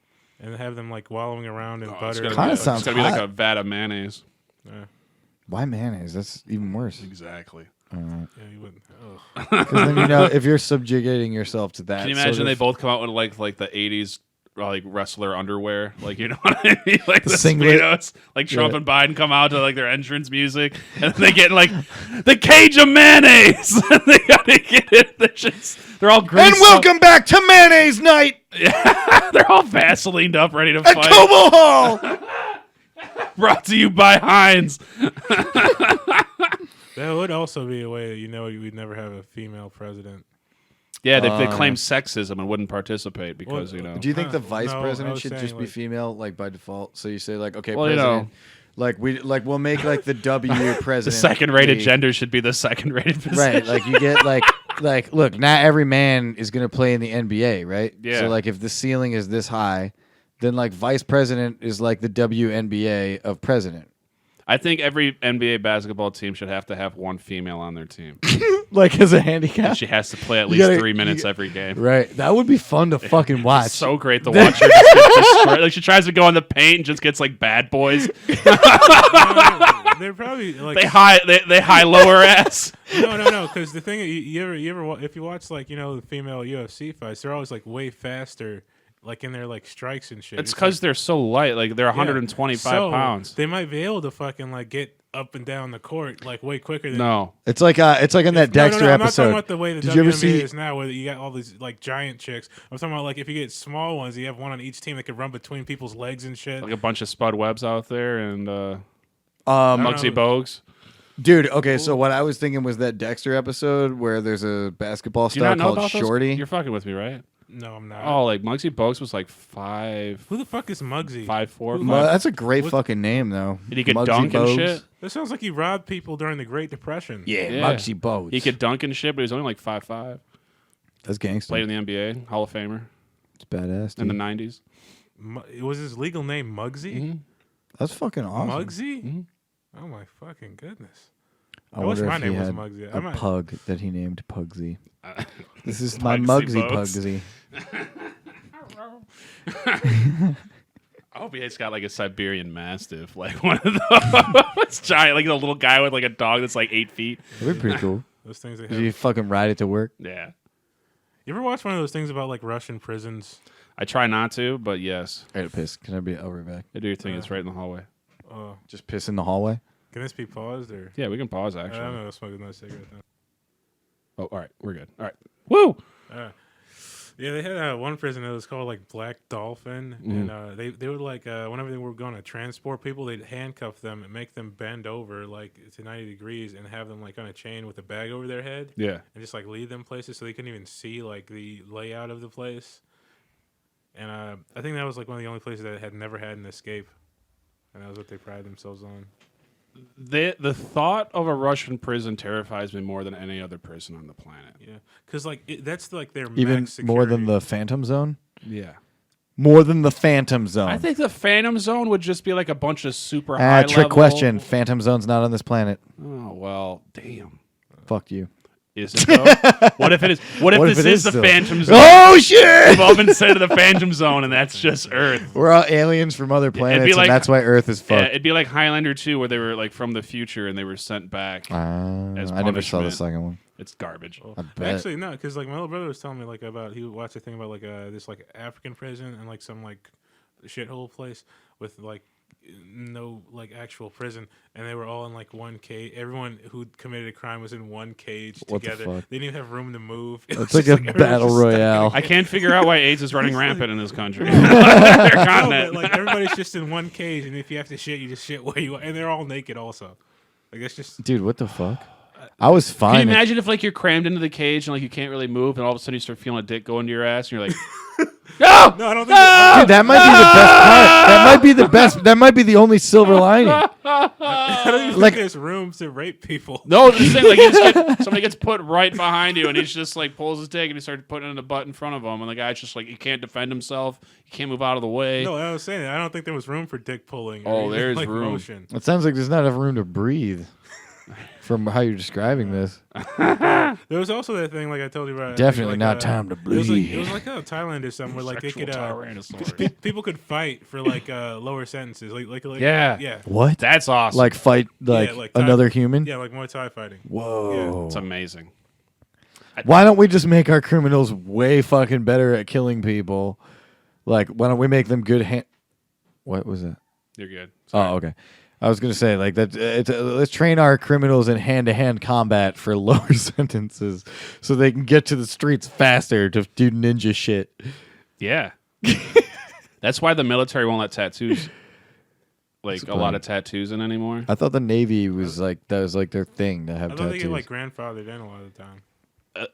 and have them like wallowing around in it's butter. gonna Kinda be, sounds it's gonna be like hot. a vat of mayonnaise. Yeah, Why mayonnaise? That's even worse. Exactly. yeah, you wouldn't. Ugh. Because then if you're subjugating yourself to that. Can you sort imagine they of- both come out with like the 80s like wrestler underwear, like, you know what I mean, like the singlet. Speedos, like Trump and Biden come out to like their entrance music, and then they get like the cage of mayonnaise. They gotta get it. They're all greased And welcome back to Mayonnaise Night up. They're all Vaselined up, ready to at fight. Como Hall. Brought to you by Heinz. That would also be a way that we'd never have a female president. Yeah, they claim sexism and wouldn't participate because Do you think the vice No, I president was should saying, just be like- female, like by default? So you say like, okay, Well, you president. know. We'll make like the W the president. second-rated be- gender should be the second-rated position. Right, like you get like look, not every man is gonna play in the NBA, right? Yeah. So like if the ceiling is this high, then like vice president is like the WNBA of president. I think every NBA basketball team should have to have one female on their team. Like as a handicap. She has to play at You least gotta- 3 minutes every game. Right. That would be fun to fucking watch. It's so great to watch her just get destroyed. Like, she tries to go on the paint and just gets like bad boys. They're probably like They high lower ass. no. Because the thing you ever if you watch like the female UFC fights, they're always like way faster, like in their like strikes and shit. It's because they're so light. Like, they're 125 So, pounds. They might be able to fucking like get up and down the court like way quicker than No. It's like in that Dexter I'm not episode. talking about the way the Did you ever WNBA see is now, where you got all these like giant chicks. I'm talking about like if you get small ones, you have one on each team that could run between people's legs and shit. Like a bunch of Spud Webbs out there and know. Muggsy Bogues. Dude, okay, so what I was thinking was that Dexter episode where there's a basketball Do you star not know called about those? Shorty. You're fucking with me, right? No, I'm not. Oh, like Muggsy Bogues was like 5'4", Who the fuck is Muggsy? 5'4". Well, that's a great What- fucking name though. And he could Muggsy dunk and Bogues. shit. That sounds like he robbed people during the Great Depression. Yeah, Yeah. Muggsy Bogues. He could dunk and shit, but he was only like 5'5". That's gangster. Played in the NBA, Hall of Famer It's badass. in the Dude. 90s. Was his legal name Muggsy? That's fucking awesome. Muggsy? Oh my fucking goodness! I wish wonder my if name he was had Muggsy. a I might- pug that he named Pugsy. This is my Pugsy Muggsy Bogues. Pugsy. I hope he's got like a Siberian Mastiff, like one of those giant, like a little guy with like a dog that's like 8 feet. That'd be pretty cool. Those things they Did have. you fucking ride it to work? Yeah, You ever watch one of those things about like Russian prisons? I try not to, but yes, I gotta piss. Can I be over back? I do your thing. It's right in the hallway. Just piss in the hallway? Can this be paused or? Yeah, we can pause I don't actually. know. Smoke another cigarette. Then. Oh, all right, we're good. All right, woo. Yeah, they had one prison that was called like Black Dolphin, and they would like whenever they were going to transport people, they'd handcuff them and make them bend over like to 90 degrees and have them like on a chain with a bag over their head, Yeah, and just like lead them places so they couldn't even see like the layout of the place. And I think that was like one of the only places that had never had an escape, and that was what they prided themselves on. the thought of a Russian prison terrifies me more than any other prison on the planet. Yeah, because like that's like their Even max more than security. the Phantom Zone? Yeah, More than the Phantom Zone. I think the Phantom Zone would just be like a bunch of super high Trick level. question. Phantom Zone's not on this planet. Oh well, damn. Fuck you. Is it though? What if it is? What if this if it is is the still? Phantom Zone? Oh shit! We've all been sent to the Phantom Zone, and that's just Earth. We're all aliens from other planets, like- and that's why Earth is Yeah, fucked. it'd be like Highlander 2, where they were like from the future and they were sent back. as I never saw the punishment. second one. It's garbage. I bet. Actually, no, because like my little brother was telling me like about he watched a thing about like this like African prison and like some like shithole place with like no like actual prison, and they were all in like one cage. Everyone who committed a crime was in one cage What the together. fuck? They didn't even have room to move. It It's was like just a everyone was battle just stuck in a royale. I can't figure out why AIDS is running rampant in this country. Their No, continent. but, like everybody's just in one cage, and if you have to shit, you just shit where you are, and they're all naked also. Like it's just Dude, what the fuck? I was fine. Can you imagine if like you're crammed into the cage and like you can't really move, and all of a sudden you start feeling a dick go into your ass, and you're like, no, no, I don't think. Dude, that might be the best part. That might be the best. That might be the only silver lining. I don't even Like- think there's room to rape people. no. The thing, like you just somebody gets put right behind you, and he's just like pulls his dick and he starts putting it in the butt in front of him, and the guy's just like he can't defend himself, he can't move out of the way. No, I was saying I don't think there was room for dick pulling. Oh, or even, there's like, room. Motion. It sounds like there's not enough room to breathe. From how you're describing this, There was also that thing like I told you about. I think, definitely like, not time to It was bleed. like Thailand or something where like they Sexual could tyrannosaurus. people could fight for like lower sentences. Like Yeah. yeah. What? That's awesome. Like fight like, like Thai- another human? Yeah, like Muay Thai fighting. Whoa. it's amazing. Why don't we just make our criminals way fucking better at killing people? Like, why don't we make them good What was that? You're good. Oh, okay. I was gonna say like that. Let's train our criminals in hand-to-hand combat for lower sentences, so they can get to the streets faster to do ninja shit. Yeah. That's why the military won't let tattoos, like That's a lot funny. of tattoos in anymore. I thought the Navy was like that was like their thing to have I thought they tattoos. get like grandfathered in a lot of the time.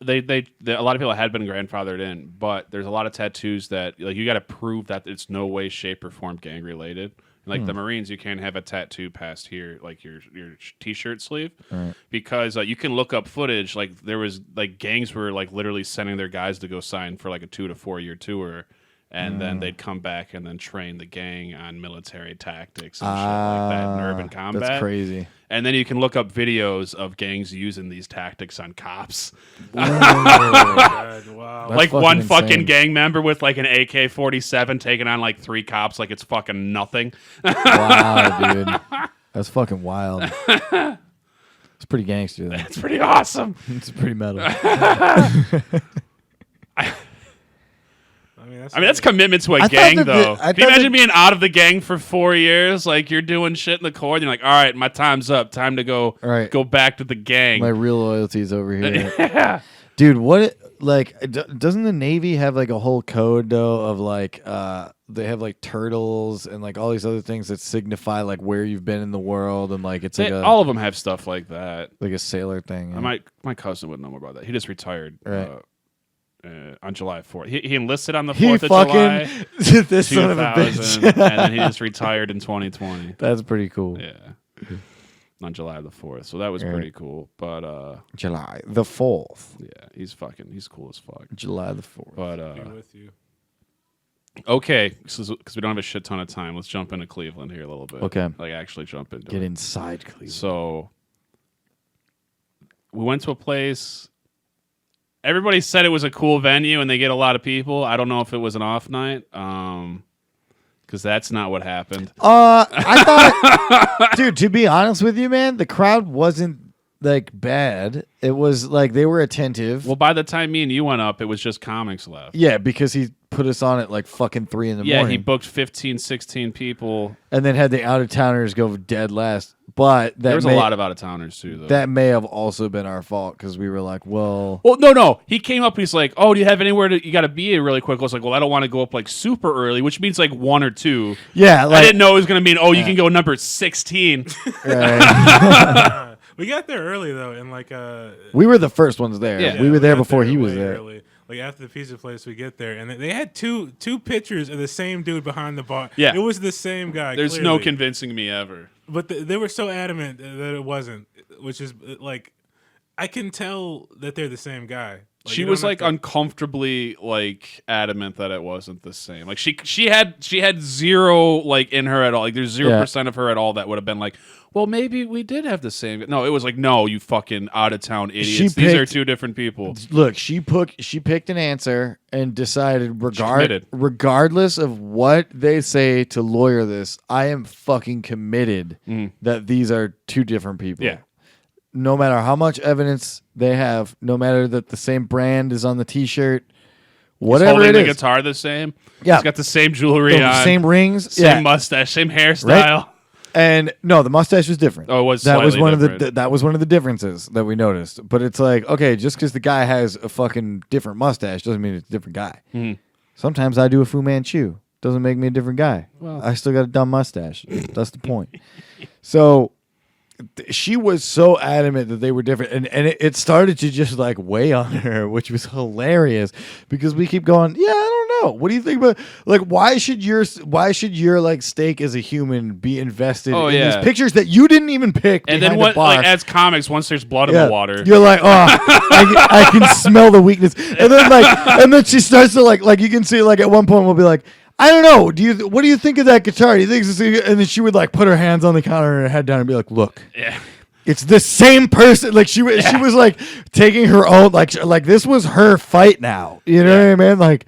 They a lot of people had been grandfathered in, but there's a lot of tattoos that like you got to prove that it's no way, shape, or form gang related. Like the Marines, you can't have a tattoo past here, like your t-shirt sleeve, because you can look up footage. Like there was like gangs were like literally sending their guys to go sign for like a 2 to 4 year tour, and then they'd come back and then train the gang on military tactics and shit like that in urban combat. That's crazy. And then you can look up videos of gangs using these tactics on cops. God, wow. That's Like one fucking fucking insane. gang member with like an AK-47 taking on like 3 cops like it's fucking nothing. Wow, dude, that's fucking wild. It's pretty gangster. Though. It's pretty awesome. It's pretty metal. I mean, That's commitment to a I gang, thought that though. I Can you thought imagine that- being out of the gang for 4 years? Like you're doing shit in the Corps, and you're like, all right, my time's up. Time to go Right. go back to the gang. My real loyalty's over here. Yeah. Dude, what like doesn't the Navy have like a whole code though of like they have like turtles and like all these other things that signify like where you've been in the world and like it's like All of them have stuff like that. like a sailor thing. yeah. My cousin would know more about that. He just retired Right. on July 4th. He enlisted on the He 4th of July, fucking this son of a 2000, bitch. and then he just retired in 2020. That's pretty cool. Yeah. On July the 4th. So that was Right. pretty cool. But July the 4th. yeah, he's cool as fuck. July the 4th. But be with you. okay, because we don't have a shit ton of time, let's jump into Cleveland here a little bit. Okay. Like actually jump into Get it. inside Cleveland. So we went to a place. Everybody said it was a cool venue and they get a lot of people. I don't know if it was an off night, because that's not what happened. I thought, dude, to be honest with you, man, the crowd wasn't like bad. It was like they were attentive. Well, by the time me and you went up, it was just comics left. Yeah, because he put us on at like fucking 3 in the Yeah, morning. he booked 15, 16 people. And then had the out of towners go dead last. But There that was may, a lot of out of towners too, though. that may have also been our fault because we were like, well, No. He came up and he's like, "Oh, do you have anywhere you got to be really quick?" I was like, "Well, I don't want to go up like super early, which means like 1 or 2." yeah, I like didn't know it was gonna mean, "Oh, you can go number 16." right. We got there early though, and like We were the first ones there. Yeah. we were there got before he was way there. early. Like after the pizza place, we get there, and they had two pictures of the same dude behind the bar. Yeah. It was the same guy. There's no clearly. convincing me ever. But they were so adamant that it wasn't, which is like, I can tell that they're the same guy. She you was don't like have to- uncomfortably like adamant that it wasn't the same. Like she had zero like in her at all. Like there's 0% of her at all that would have been like, well, maybe we did have the same. No, it was like, no, you fucking out of town idiots. These are two different people. Look, she picked an answer and decided committed. regardless of what they say to lawyer this, I am fucking committed that these are two different people. Yeah. No matter how much evidence they have, no matter that the same brand is on the T-shirt, whatever He's it holding is. the guitar the same. Yeah. He's got the same jewelry The on. same rings. Same mustache. Same hairstyle. Right? And no, the mustache was different. Oh, it was that was slightly one of different. that was one of the differences that we noticed. But it's like, okay, just because the guy has a fucking different mustache doesn't mean it's a different guy. Mhm. Sometimes I do a Fu Manchu. Doesn't make me a different guy. Well. I still got a dumb mustache. That's the point. So she was so adamant that they were different, and it started to just like weigh on her, which was hilarious because we keep going, yeah, I don't know, what do you think about, like, why should your like stake as a human be invested in these pictures that you didn't even pick? And then what, like as comics, once there's blood in the water, you're like, oh, I can smell the weakness, and then she starts to like you can see like at one point we'll be like, I don't know. What do you think of that guitar? Do you think? And then she would like put her hands on the counter and her head down and be like, "Look, it's the same person." Like she was like taking her own like this was her fight now. You know what I mean? Like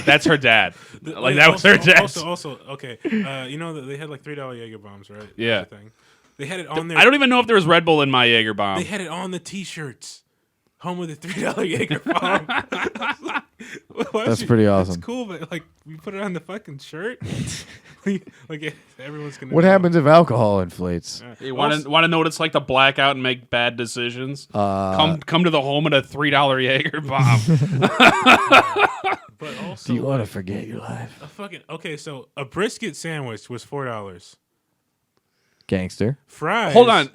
that's her dad. Like that was her dad. Also, okay. You know that they had like $3 Jaeger bombs, right? Yeah. They had it on there. I don't even know if there was Red Bull in my Jaeger bomb. They had it on the T-shirts. Home with a $3 Jaeger bomb. That's pretty awesome. It's cool, but like we put it on the fucking shirt. like everyone's gonna. What happens if alcohol inflates? You want to know what it's like to black out and make bad decisions? Come to the home with a $3 Jaeger bomb. But also, do you want to forget your life? So a brisket sandwich was $4. Gangster. Fries. Hold on.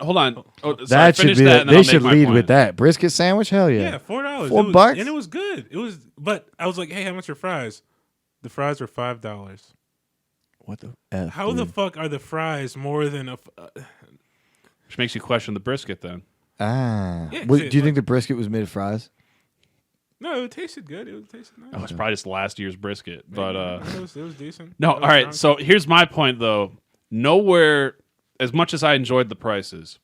Oh, that should be. They should lead with that brisket sandwich. Hell yeah. Yeah, $4. $4, and it was good. It was, but I was like, hey, how much are fries? The fries were $5. What the F? How the fuck are the fries more than a? Which makes you question the brisket then. Yeah, do you think the brisket was made of fries? No, it tasted good. It tasted nice. Oh, it's probably just last year's brisket, but it was decent. No, all right. So here's my point though. Nowhere, as much as I enjoyed the prices,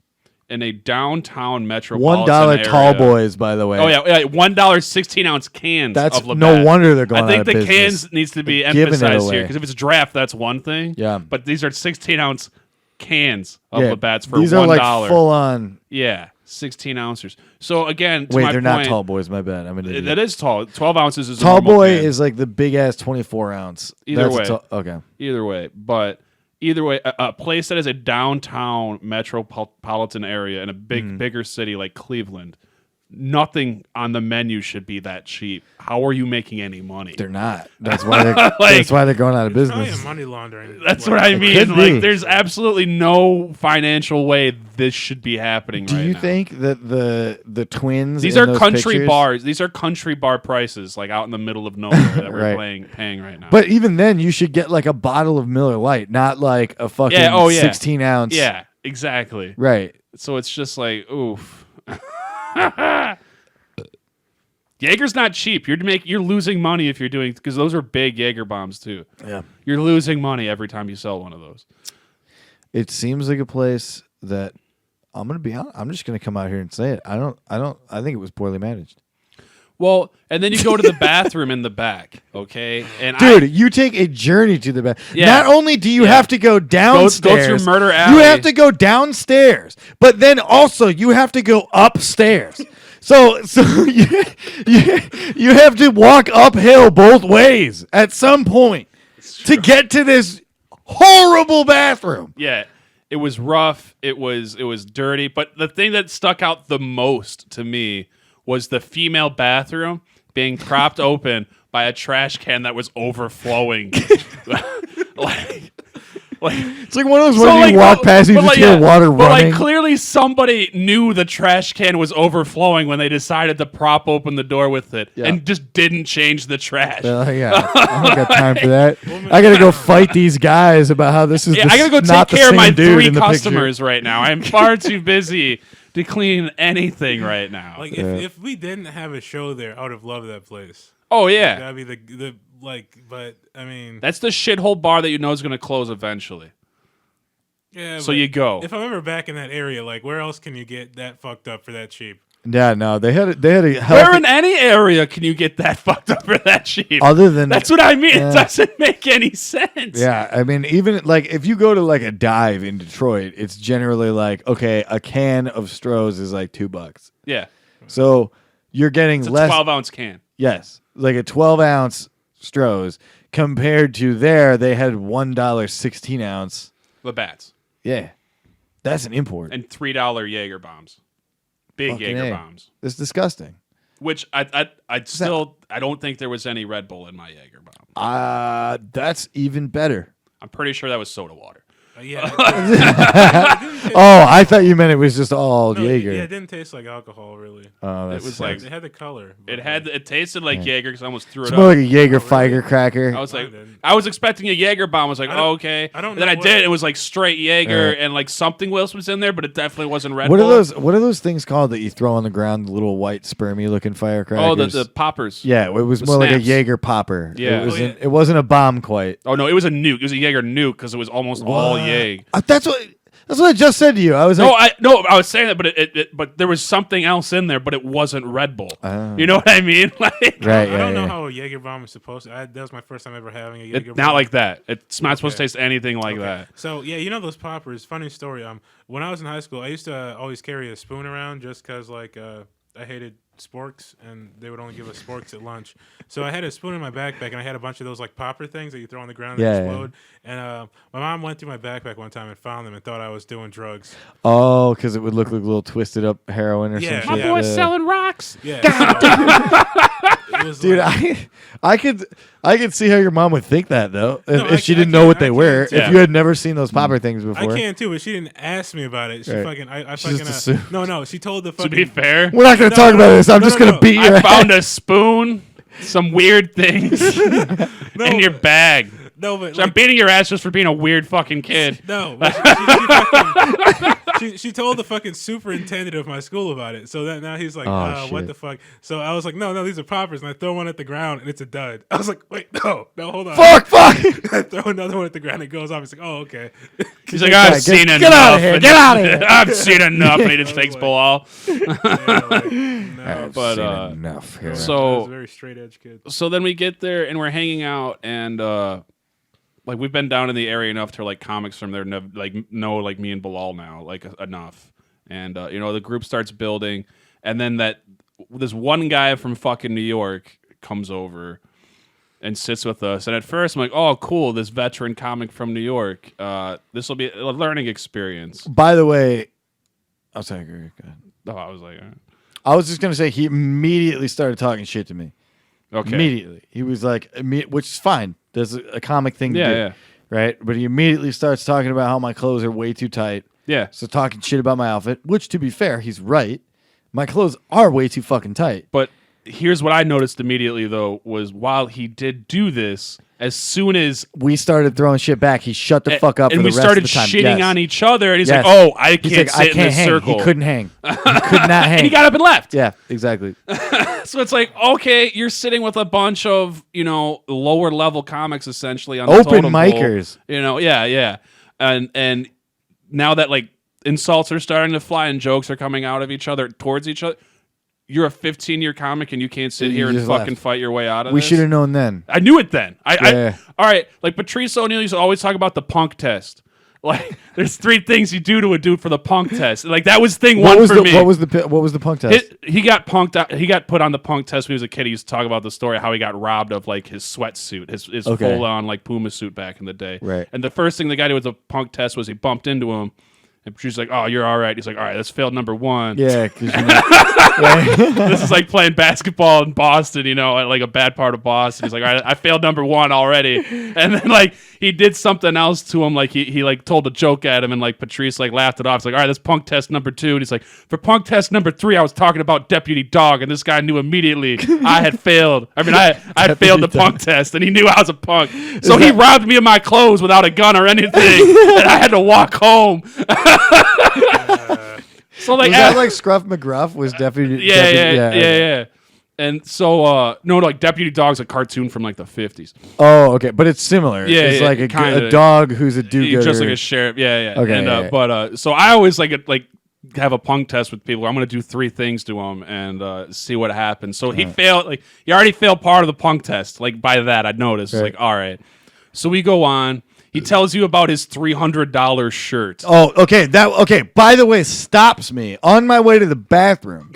in a downtown metropolitan $1 tall boys, by the way. Oh yeah, $1 16-ounce cans. That's of Labatt. no wonder they're going. I think out of the business. cans needs to be They're giving it emphasized here away. because if it's draft, that's one thing. Yeah. But these are 16-ounce cans of Labatt's for $1. These are like full on. Yeah, 16 ounces. So again, to Wait, my they're point, not tall boys. My bad. I'm an idiot. That is tall. 12 ounces is a tall normal boy can. is like the big ass 24 ounce. Either That's way. okay. Either way, but either way, a place that is a downtown metropolitan area in a bigger city like Cleveland, nothing on the menu should be that cheap. How are you making any money? They're not. That's why they're that's why they're going out of Probably business. a money laundering. That's what I mean. could be. Like, there's absolutely no financial way this should be happening. Do right you now. think that the twins? These in are those country pictures- bars? These are country bar prices, like out in the middle of nowhere that we're Right. paying right now. But even then, you should get like a bottle of Miller Lite, not like a fucking 16 ounce. yeah, exactly. Right. So it's just like, oof. Jaeger's not cheap. You're losing money if you're doing, because those are big Jaeger bombs too. Yeah. You're losing money every time you sell one of those. It seems like a place that I'm gonna be honest. I'm just gonna come out here and say it. I think it was poorly managed. Well, and then you go to the bathroom in the back, okay? And Dude, you take a journey to the back. Yeah. Not only do you have to go downstairs, go through Murder Alley. You have to go downstairs, but then also you have to go upstairs. So you have to walk uphill both ways at some point to get to this horrible bathroom. yeah, it was rough. It was dirty. But the thing that stuck out the most to me was the female bathroom being propped open by a trash can that was overflowing. It's like one of those where you walk past, you just hear water but running. like clearly somebody knew the trash can was overflowing when they decided to prop open the door with it and just didn't change the trash. Yeah, I don't got time for that. I gotta go fight these guys about how this is. I gotta go not take the care of my same dude 3 in the customers right now. I'm far too busy to clean anything right now. Like if we didn't have a show there, I would have loved that place. Oh yeah, That'd be the like. But I mean, that's the shithole bar that you know is going to close eventually. yeah. So you go. If I'm ever back in that area, like where else can you get that fucked up for that cheap? Yeah, no, they had a healthy, Where in any area can you get that fucked up for that cheap? other than That's what I mean. It doesn't make any sense. Yeah, I mean, even like if you go to like a dive in Detroit, it's generally like, okay, a can of Stroh's is like $2. Yeah. So you're getting It's a less. 12-ounce can. Yes, like a 12-ounce Stroh's compared to there, they had $1 16-ounce. Labatt's. Yeah, that's an import. And $3 Jaeger bombs. Big Fucking Jaeger A. bombs. It's disgusting. Which I don't think there was any Red Bull in my Jaeger bomb. That's even better. I'm pretty sure that was soda water. Yeah. Oh, I thought you meant it was just all Jaeger. Yeah, it didn't taste like alcohol really. Oh, that's It was sad. like It had the color. but, it tasted like Jaeger because I almost threw it It's more up. like a Jaeger firecracker. I was like, I didn't. I was expecting a Jaeger bomb. I was like, I don't- oh, okay. I don't Then know I what- did. It was like straight Jaeger Right. and like something else was in there, but it definitely wasn't Red What Bull. are those? What are those things called that you throw on the ground? The little white spermy looking firecrackers. Oh, the poppers. yeah, it was the more like a snaps. Jaeger popper. Yeah. it wasn't. Oh, yeah. It wasn't a bomb quite. Oh no, it was a nuke. It was a Jaeger nuke because it was almost all Jaeger. That's what. That's what I just said to you. I was No, like, I was saying that, but but there was something else in there, but it wasn't Red Bull. You know what I mean? Like, right, I don't know yeah. how a Jaeger bomb is supposed to. That was my first time ever having a Jaeger bomb. not like that. It's not supposed to Okay. taste anything like that. So yeah, you know those poppers. Funny story. When I was in high school, I used to always carry a spoon around just because like I hated sporks and they would only give us sporks at lunch. So I had a spoon in my backpack and I had a bunch of those like popper things that you throw on the ground that Yeah, yeah. explode. And my mom went through my backpack one time and found them and thought I was doing drugs. Oh, because it would look like a little twisted up heroin or Yeah, some shit. My boy's selling rocks. Yeah. It was Dude, like, I could see how your mom would think that though, No, if she I didn't can- know what I they can were. too. If you had never seen those popper things I before, can too, but she didn't ask me about it. She Right. fucking I She just fucking assumed. no. She told the To fucking. be fair, we're not going to No, talk no, about this. I'm no, just no, going to no. beat your I ass. found a spoon, some weird things in your bag. No, but So I'm like, beating your ass just for being a weird fucking kid. no. But she told the fucking superintendent of my school about it. So that now he's like, Oh, what shit. the fuck? So I was like, no, these are poppers, and I throw one at the ground, and it's a dud. I was like, wait, no, hold on. Fuck. I throw another one at the ground, it goes off. He's like, oh, okay. He's like, Get- I've seen enough. get outta here, get outta here. I've seen enough. And he just takes Bilaal. Yeah, like, no. But, Seen enough here. I was a So very straight edge kid. so then we get there and we're hanging out and like we've been down in the area enough to like comics from there know like me and Bilaal now like enough. And you know, the group starts building and then this one guy from fucking New York comes over and sits with us. And at first I'm like, oh, cool, this veteran comic from New York. This will be a learning experience. By the way, I'm sorry. Go ahead. Oh, I was like, all right. I was just going to say he immediately started talking shit to me. Okay. Immediately. He was like, which is fine. That's a comic thing to do. Yeah. Right? But he immediately starts talking about how my clothes are way too tight. Yeah. So talking shit about my outfit, which to be fair, he's right. My clothes are way too fucking tight. But here's what I noticed immediately, though, was while he did do this, as soon as We started throwing shit back. He shut the fuck up and for the we rest started of the time. shitting Yes. on each other, and he's Yes. like, "Oh, I He's can't like, sit I in can't this hang. circle." He couldn't hang. He could not hang. and he got up and left. Yeah, exactly. So it's like, okay, you're sitting with a bunch of lower level comics essentially on Open the totem pole. micers. Yeah, and now that like insults are starting to fly and jokes are coming out of each other towards each other. You're a 15-year comic and you can't sit You here and just fucking left. fight your way out of We this. should have known then. I knew it then. Yeah. All right, like Patrice O'Neal used to always talk about the punk test. Like, there's 3 things you do to a dude for the punk test. Like that was thing one for me. What was the punk test? He got punked out. He got put on the punk test when he was a kid. He used to talk about the story how he got robbed of like his sweatsuit, his Okay. full on like Puma suit back in the day. Right. And the first thing the guy did with the punk test was he bumped into him. And she's like, "Oh, you're all right." He's like, "All right, that's failed number 1." Yeah, because This is like playing basketball in Boston, at like a bad part of Boston. He's like, all right, I failed number 1 already. And then like he did something else to him. Like he like told a joke at him and like Patrice like laughed it off. He's like, all right, that's punk test number 2. And he's like, for punk test number 3, I was talking about Deputy Dog. And this guy knew immediately I had failed. I mean, I had failed the punk test and he knew I was a punk. So he robbed me of my clothes without a gun or anything. And I had to walk home. So like, Was that like Scruff McGruff? Was Deputy? yeah. And so, no, like Deputy Dog's a cartoon from like the 50s. Oh, okay, but it's similar. Yeah, it's yeah, like kinda. a dog who's a do-gooder. Just like a sheriff. Yeah. Okay, And, yeah. But so I always like have a punk test with people. I'm going to do 3 things to him and see what happens. So he failed. Like he already failed part of the punk test. Like by that, I noticed. Right. Like, all right. So we go on. He tells you about his $300 shirt. Oh, okay. By the way, stops me on my way to the bathroom.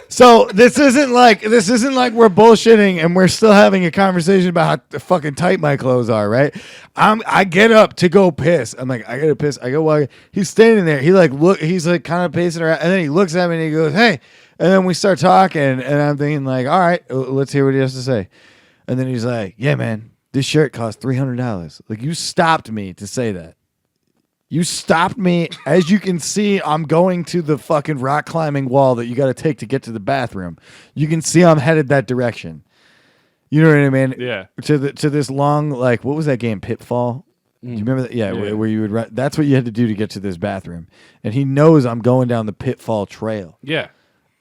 So this isn't like we're bullshitting and we're still having a conversation about how fucking tight my clothes are, right? I get up to go piss. I'm like, I gotta piss. I go walk. He's standing there. He's like kind of pacing around, and then he looks at me and he goes, "Hey," and then we start talking, and I'm thinking like, all right, let's hear what he has to say. And then he's like, "Yeah, man, this shirt cost $300. Like you stopped me to say that. You stopped me. As you can see, I'm going to the fucking rock climbing wall that you got to take to get to the bathroom. You can see I'm headed that direction. You know what I mean? Yeah. To this long, like, what was that game? Pitfall? Do you remember that? Yeah, Yeah. where you would run. That's what you had to do to get to this bathroom. And he knows I'm going down the Pitfall trail. Yeah.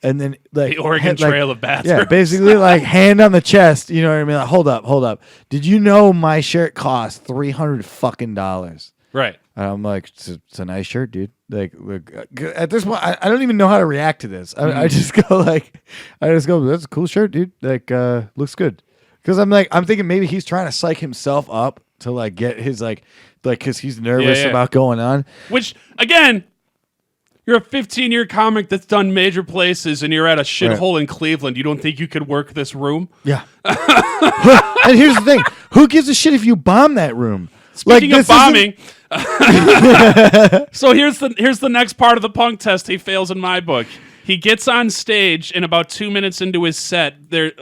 And then like The Oregon Trail of bathrooms. Yeah, basically like hand on the chest. You know what I mean? Like, hold up. Did you know my shirt cost $300 fucking dollars? Right. And I'm like, it's a nice shirt, dude. Like, look, at this point, I don't even know how to react to this. I just go that's a cool shirt, dude. Like, looks good. Because I'm thinking maybe he's trying to psych himself up to like get his like because he's nervous about going on. Which again, you're a 15-year comic that's done major places, and you're at a shithole in Cleveland. You don't think you could work this room? Yeah. And here's the thing: who gives a shit if you bomb that room? Speaking of bombing, so here's the next part of the punk test. He fails in my book. He gets on stage, and about 2 minutes into his set, the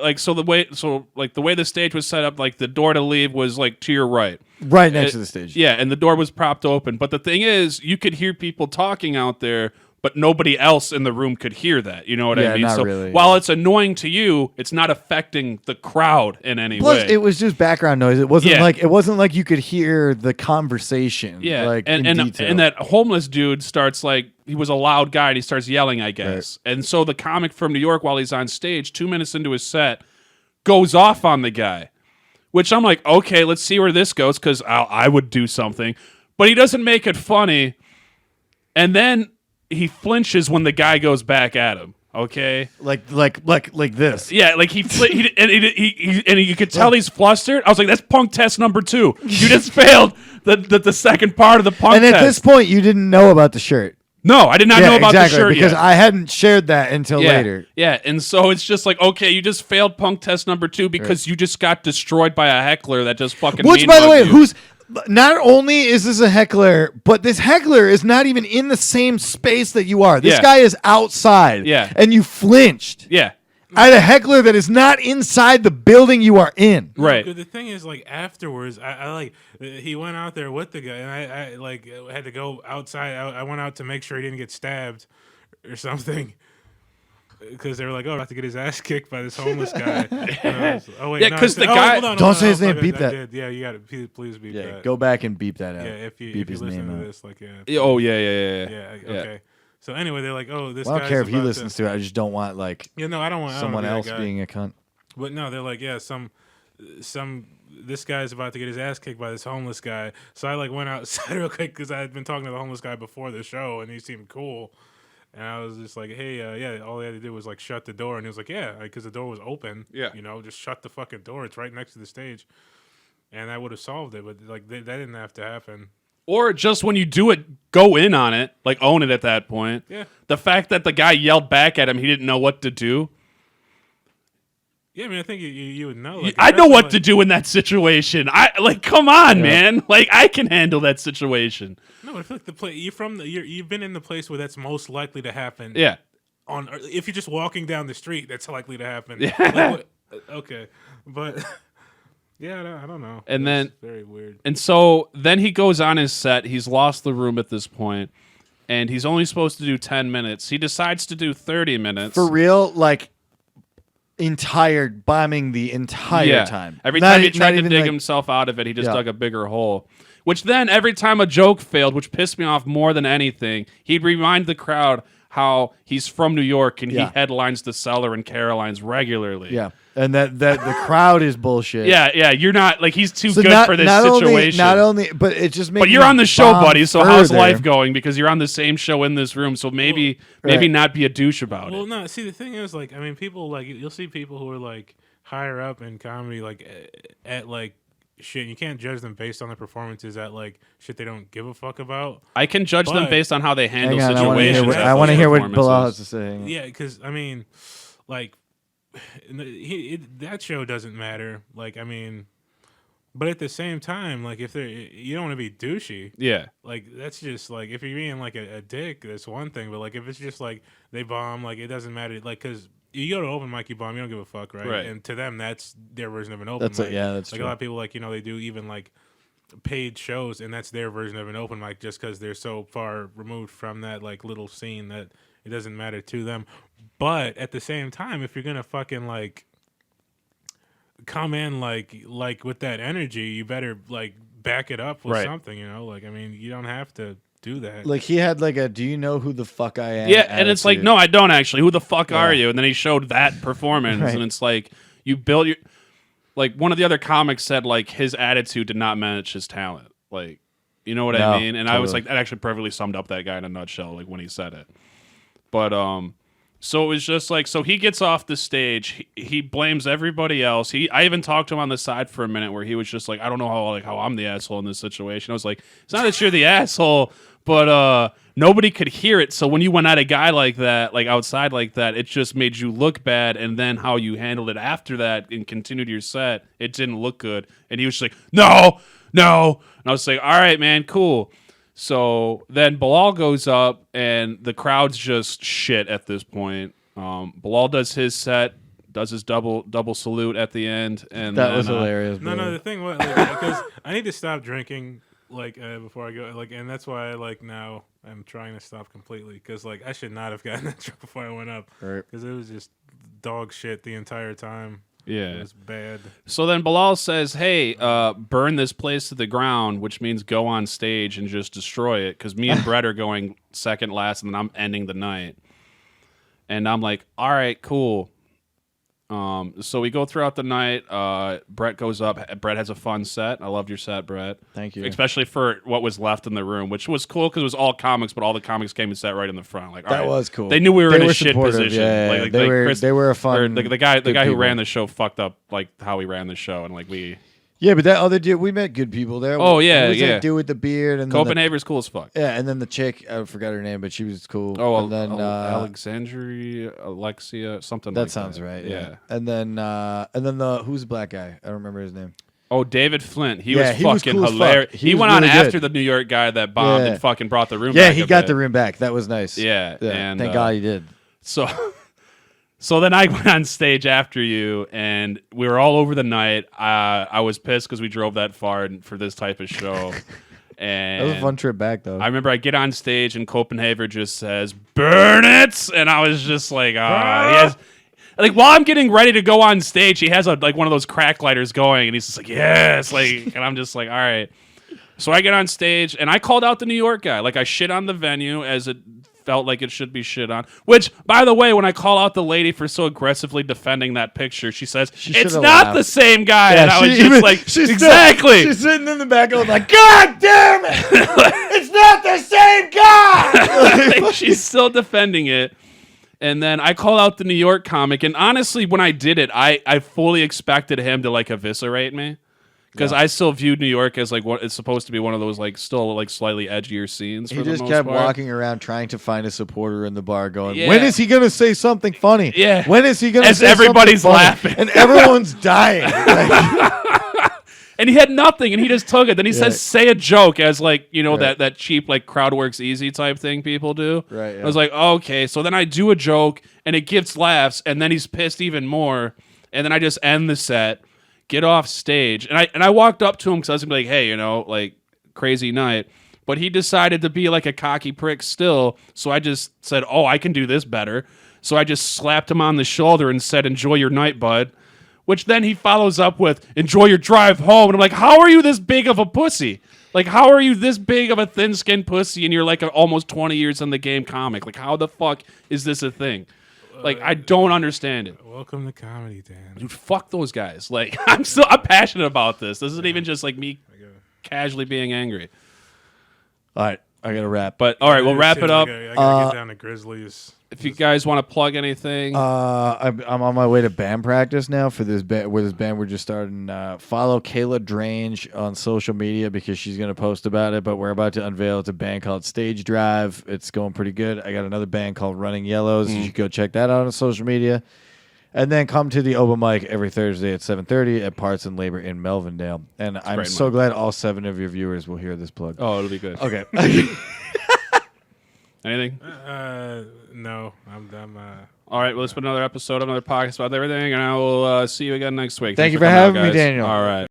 way the stage was set up, like the door to leave was like to your right, right next to the stage. Yeah, and the door was propped open. But the thing is, you could hear people talking out there, but nobody else in the room could hear that. You know what I mean? Not so really, while it's annoying to you, it's not affecting the crowd in any Plus, way. it was just background noise. It wasn't like you could hear the conversation. Yeah, like and in detail. that homeless dude starts like he was a loud guy and he starts yelling, I guess. Right. And so the comic from New York, while he's on stage, 2 minutes into his set, goes off on the guy. Which I'm like, okay, let's see where this goes because I would do something, but he doesn't make it funny. And then he flinches when the guy goes back at him. Okay, like this. Yeah, like he you could tell he's flustered. I was like, that's punk test number 2. You just failed the second part of the punk test. And at this point, you didn't know about the shirt. No, I did not know about the shirt because yet. I hadn't shared that until later. Yeah, and so it's just like, okay, you just failed punk test number 2 because you just got destroyed by a heckler that just fucking. Which, by the way, you. Not only is this a heckler, but this heckler is not even in the same space that you are. This guy is outside. Yeah. And you flinched. Yeah. At a heckler that is not inside the building you are in. Right. The thing is, like, afterwards, I like, he went out there with the guy, and I like, had to go outside. I went out to make sure he didn't get stabbed or something. Because they were like, "Oh, I'm about to get his ass kicked by this homeless guy." Oh wait, yeah, because the guy. Don't say his name. Beep that. Yeah, you got to please beep that. Yeah, go back and beep that out. Yeah, if you beep his listen name to out. this, like, yeah. Oh yeah. Okay. So anyway, they're like, "Oh, this." Well, I don't care if he listens to it. I just don't want like. Yeah, no, I don't want someone else being a cunt. But no, they're like, yeah, this guy's about to get his ass kicked by this homeless guy. So I like went outside real quick because I had been talking to the homeless guy before the show, and he seemed cool. And I was just like, hey, yeah, all he had to do was like shut the door. And he was like, yeah, because the door was open. Yeah. You know, just shut the fucking door. It's right next to the stage. And that would have solved it. But like that didn't have to happen. Or just when you do it, go in on it, like own it at that point. Yeah. The fact that the guy yelled back at him, he didn't know what to do. Yeah, I mean, I think you would know. Like, I know what to do in that situation. Come on, man. Like, I can handle that situation. No, but I feel like the place you've been in the place where that's most likely to happen. Yeah. If you're just walking down the street, that's likely to happen. Yeah. Okay, but yeah, I don't know. And then very weird. And so then he goes on his set. He's lost the room at this point, and he's only supposed to do 10 minutes. He decides to do 30 minutes. For real, like. Bombing the entire time. Every time he tried to dig himself out of it, he just dug a bigger hole. Which then, every time a joke failed, which pissed me off more than anything, he'd remind the crowd, how he's from New York and Yeah. he headlines the Cellar and Caroline's regularly. Yeah, and that the crowd is bullshit. Yeah, you're not like he's too So good for this situation. Not only, but it just made. but you're me on the show, bomb buddy. So how's further. life going? Because you're on the same show in this room. So maybe Right. not be a douche about Well, it. no. See, the thing is, like, I mean, people like you'll see people who are like higher up in comedy, like at like shit. You can't judge them based on their performances at like shit they don't give a fuck about. I can judge them But- based on how they handle Hang on, situations. I want to hear what Bilaal has performances. to say. Hang on. Yeah, because I mean, like, that show doesn't matter. Like, I mean, but at the same time, like, if you don't want to be douchey. Yeah. Like, that's just like if you're being like a dick, that's one thing. But like if it's just like they bomb, like it doesn't matter. Like because you go to open mic, you bomb, you don't give a fuck, right? Right. And to them, that's their version of an open That's mic. it. Yeah, that's Like true. a lot of people, like they do even like paid shows, and that's their version of an open mic, just because they're so far removed from that like little scene that it doesn't matter to them. But at the same time, if you're gonna fucking like come in like with that energy, you better like back it up with Right. something, Like, I mean, you don't have to do that. Like he had like a "Do you know who the fuck I am?" Yeah, and it's like, attitude. no, I don't actually. Who the fuck are Yeah. you? And then he showed that performance, Right. and it's like you built your. Like one of the other comics said, like his attitude did not match his talent. Like, you know what No, I mean? And I was totally. like, that actually perfectly summed up that guy in a nutshell. Like when he said it. But so it was just like, so he gets off the stage. He blames everybody else. I even talked to him on the side for a minute where he was just like, I don't know how I'm the asshole in this situation. I was like, it's not that you're the asshole, but nobody could hear it. So when you went at a guy like that, like outside like that, it just made you look bad. And then how you handled it after that and continued your set, it didn't look good. And he was just like, no. And I was like, all right, man, cool. So then Bilaal goes up, and the crowd's just shit at this point. Bilaal does his set, does his double salute at the end, and that then, was hilarious. No, bro. the thing was because I need to stop drinking before I go and that's why now I'm trying to stop completely because I should not have gotten that drunk before I went up Right. because it was just dog shit the entire time. It Yeah. was bad. So then Bilaal says, "Hey, burn this place to the ground," which means go on stage and just destroy it. Because me and Brett are going second last, and then I'm ending the night. And I'm like, "All right, cool." So we go throughout the night. Brett goes up. Brett has a fun set. I loved your set, Brett. Thank you. Especially for what was left in the room, which was cool because it was all comics, but all the comics came and sat right in the front. Like all That right. was cool. They knew we were They in a were shit supportive, position. yeah, Like, they were- Chris, they were a or fun, the guy good who people. ran the show fucked up like how he ran the show, and like we. Yeah, but that other dude, we met good people there. Oh, yeah, Who was yeah. that dude with the beard and then the, Copenhagen's cool as fuck. yeah, and then the chick, I forgot her name, but she was cool. Oh, and then Alexandria, Alexia, something that like sounds that. right. Yeah. And then the who's the black guy? I don't remember his name. Oh, David Flint. He Yeah, was he was fucking cool as fuck. hilarious. He He was went on really after good. the New York guy that bombed Yeah. and fucking brought the room Yeah, back. he a got bit. the room back. That was nice. Yeah, and thank God he did. So then I went on stage after you, and we were all over the night. I was pissed because we drove that far for this type of show. And That was a fun trip back though. I remember I get on stage and Copenhagen just says, "Burn it!" And I was just like, he has, like while I'm getting ready to go on stage, he has like one of those crack lighters going, and he's just like, "Yes!" Like, and I'm just like, "All right." So I get on stage and I called out the New York guy. Like I shit on the venue as it felt like it should be shit on. Which, by the way, when I call out the lady for so aggressively defending that picture, she says, She "It's should've not laughed. the same guy." Yeah, and I was she just even- like, she's exactly. She's sitting in the back going like, God damn it! It's not the same guy! Like, she's still defending it. And then I call out the New York comic, and honestly, when I did it, I fully expected him to like eviscerate me. Because I still viewed New York as like what it's supposed to be one of those like still like slightly edgier scenes. He for the just most kept part. walking around trying to find a supporter in the bar going, Yeah. when is he going to say something funny? Yeah. When is he going to As say everybody's something funny? laughing. And everyone's dying. Like, And he had nothing, and he just took it. Then he Yeah. says, "Say a joke," as like Right. that cheap like crowd works easy type thing people do. Right, yeah. I was like, okay. So then I do a joke, and it gets laughs, and then he's pissed even more, and then I just end the set, get off stage, and I walked up to him because I was gonna be like, hey, like crazy night, but he decided to be like a cocky prick still. So I just said, oh, I can do this better. So I just slapped him on the shoulder and said, "Enjoy your night, bud." which then he follows up with, enjoy your drive home. And I'm like, how are you this big of a pussy? Like, how are you this big of a thin-skinned pussy and you're like almost 20 years in the game comic? Like, how the fuck is this a thing? Like, I don't understand it. Welcome to comedy, Dan. Dude, fuck those guys. Like, I'm passionate about this. This isn't even just like me casually being angry. All right, I gotta wrap. But all right, we'll wrap it up. I gotta get down to Grizzlies. If you guys want to plug anything, I'm on my way to band practice now for this band. With this band, we're just starting. Follow Kayla Drange on social media because she's gonna post about it. But we're about to unveil. It's a band called Stage Drive. It's going pretty good. I got another band called Running Yellows. You should go check that out on social media. And then come to the open mic every Thursday at 7:30 at Parts and Labor in Melvindale. And I'm so glad all 7 of your viewers will hear this plug. oh, it'll be good. Okay. Anything? No, I'm All right, well, let's put another episode, another podcast about everything, and I will see you again next week. Thank Thanks you for coming out, having me, guys. Daniel. All right.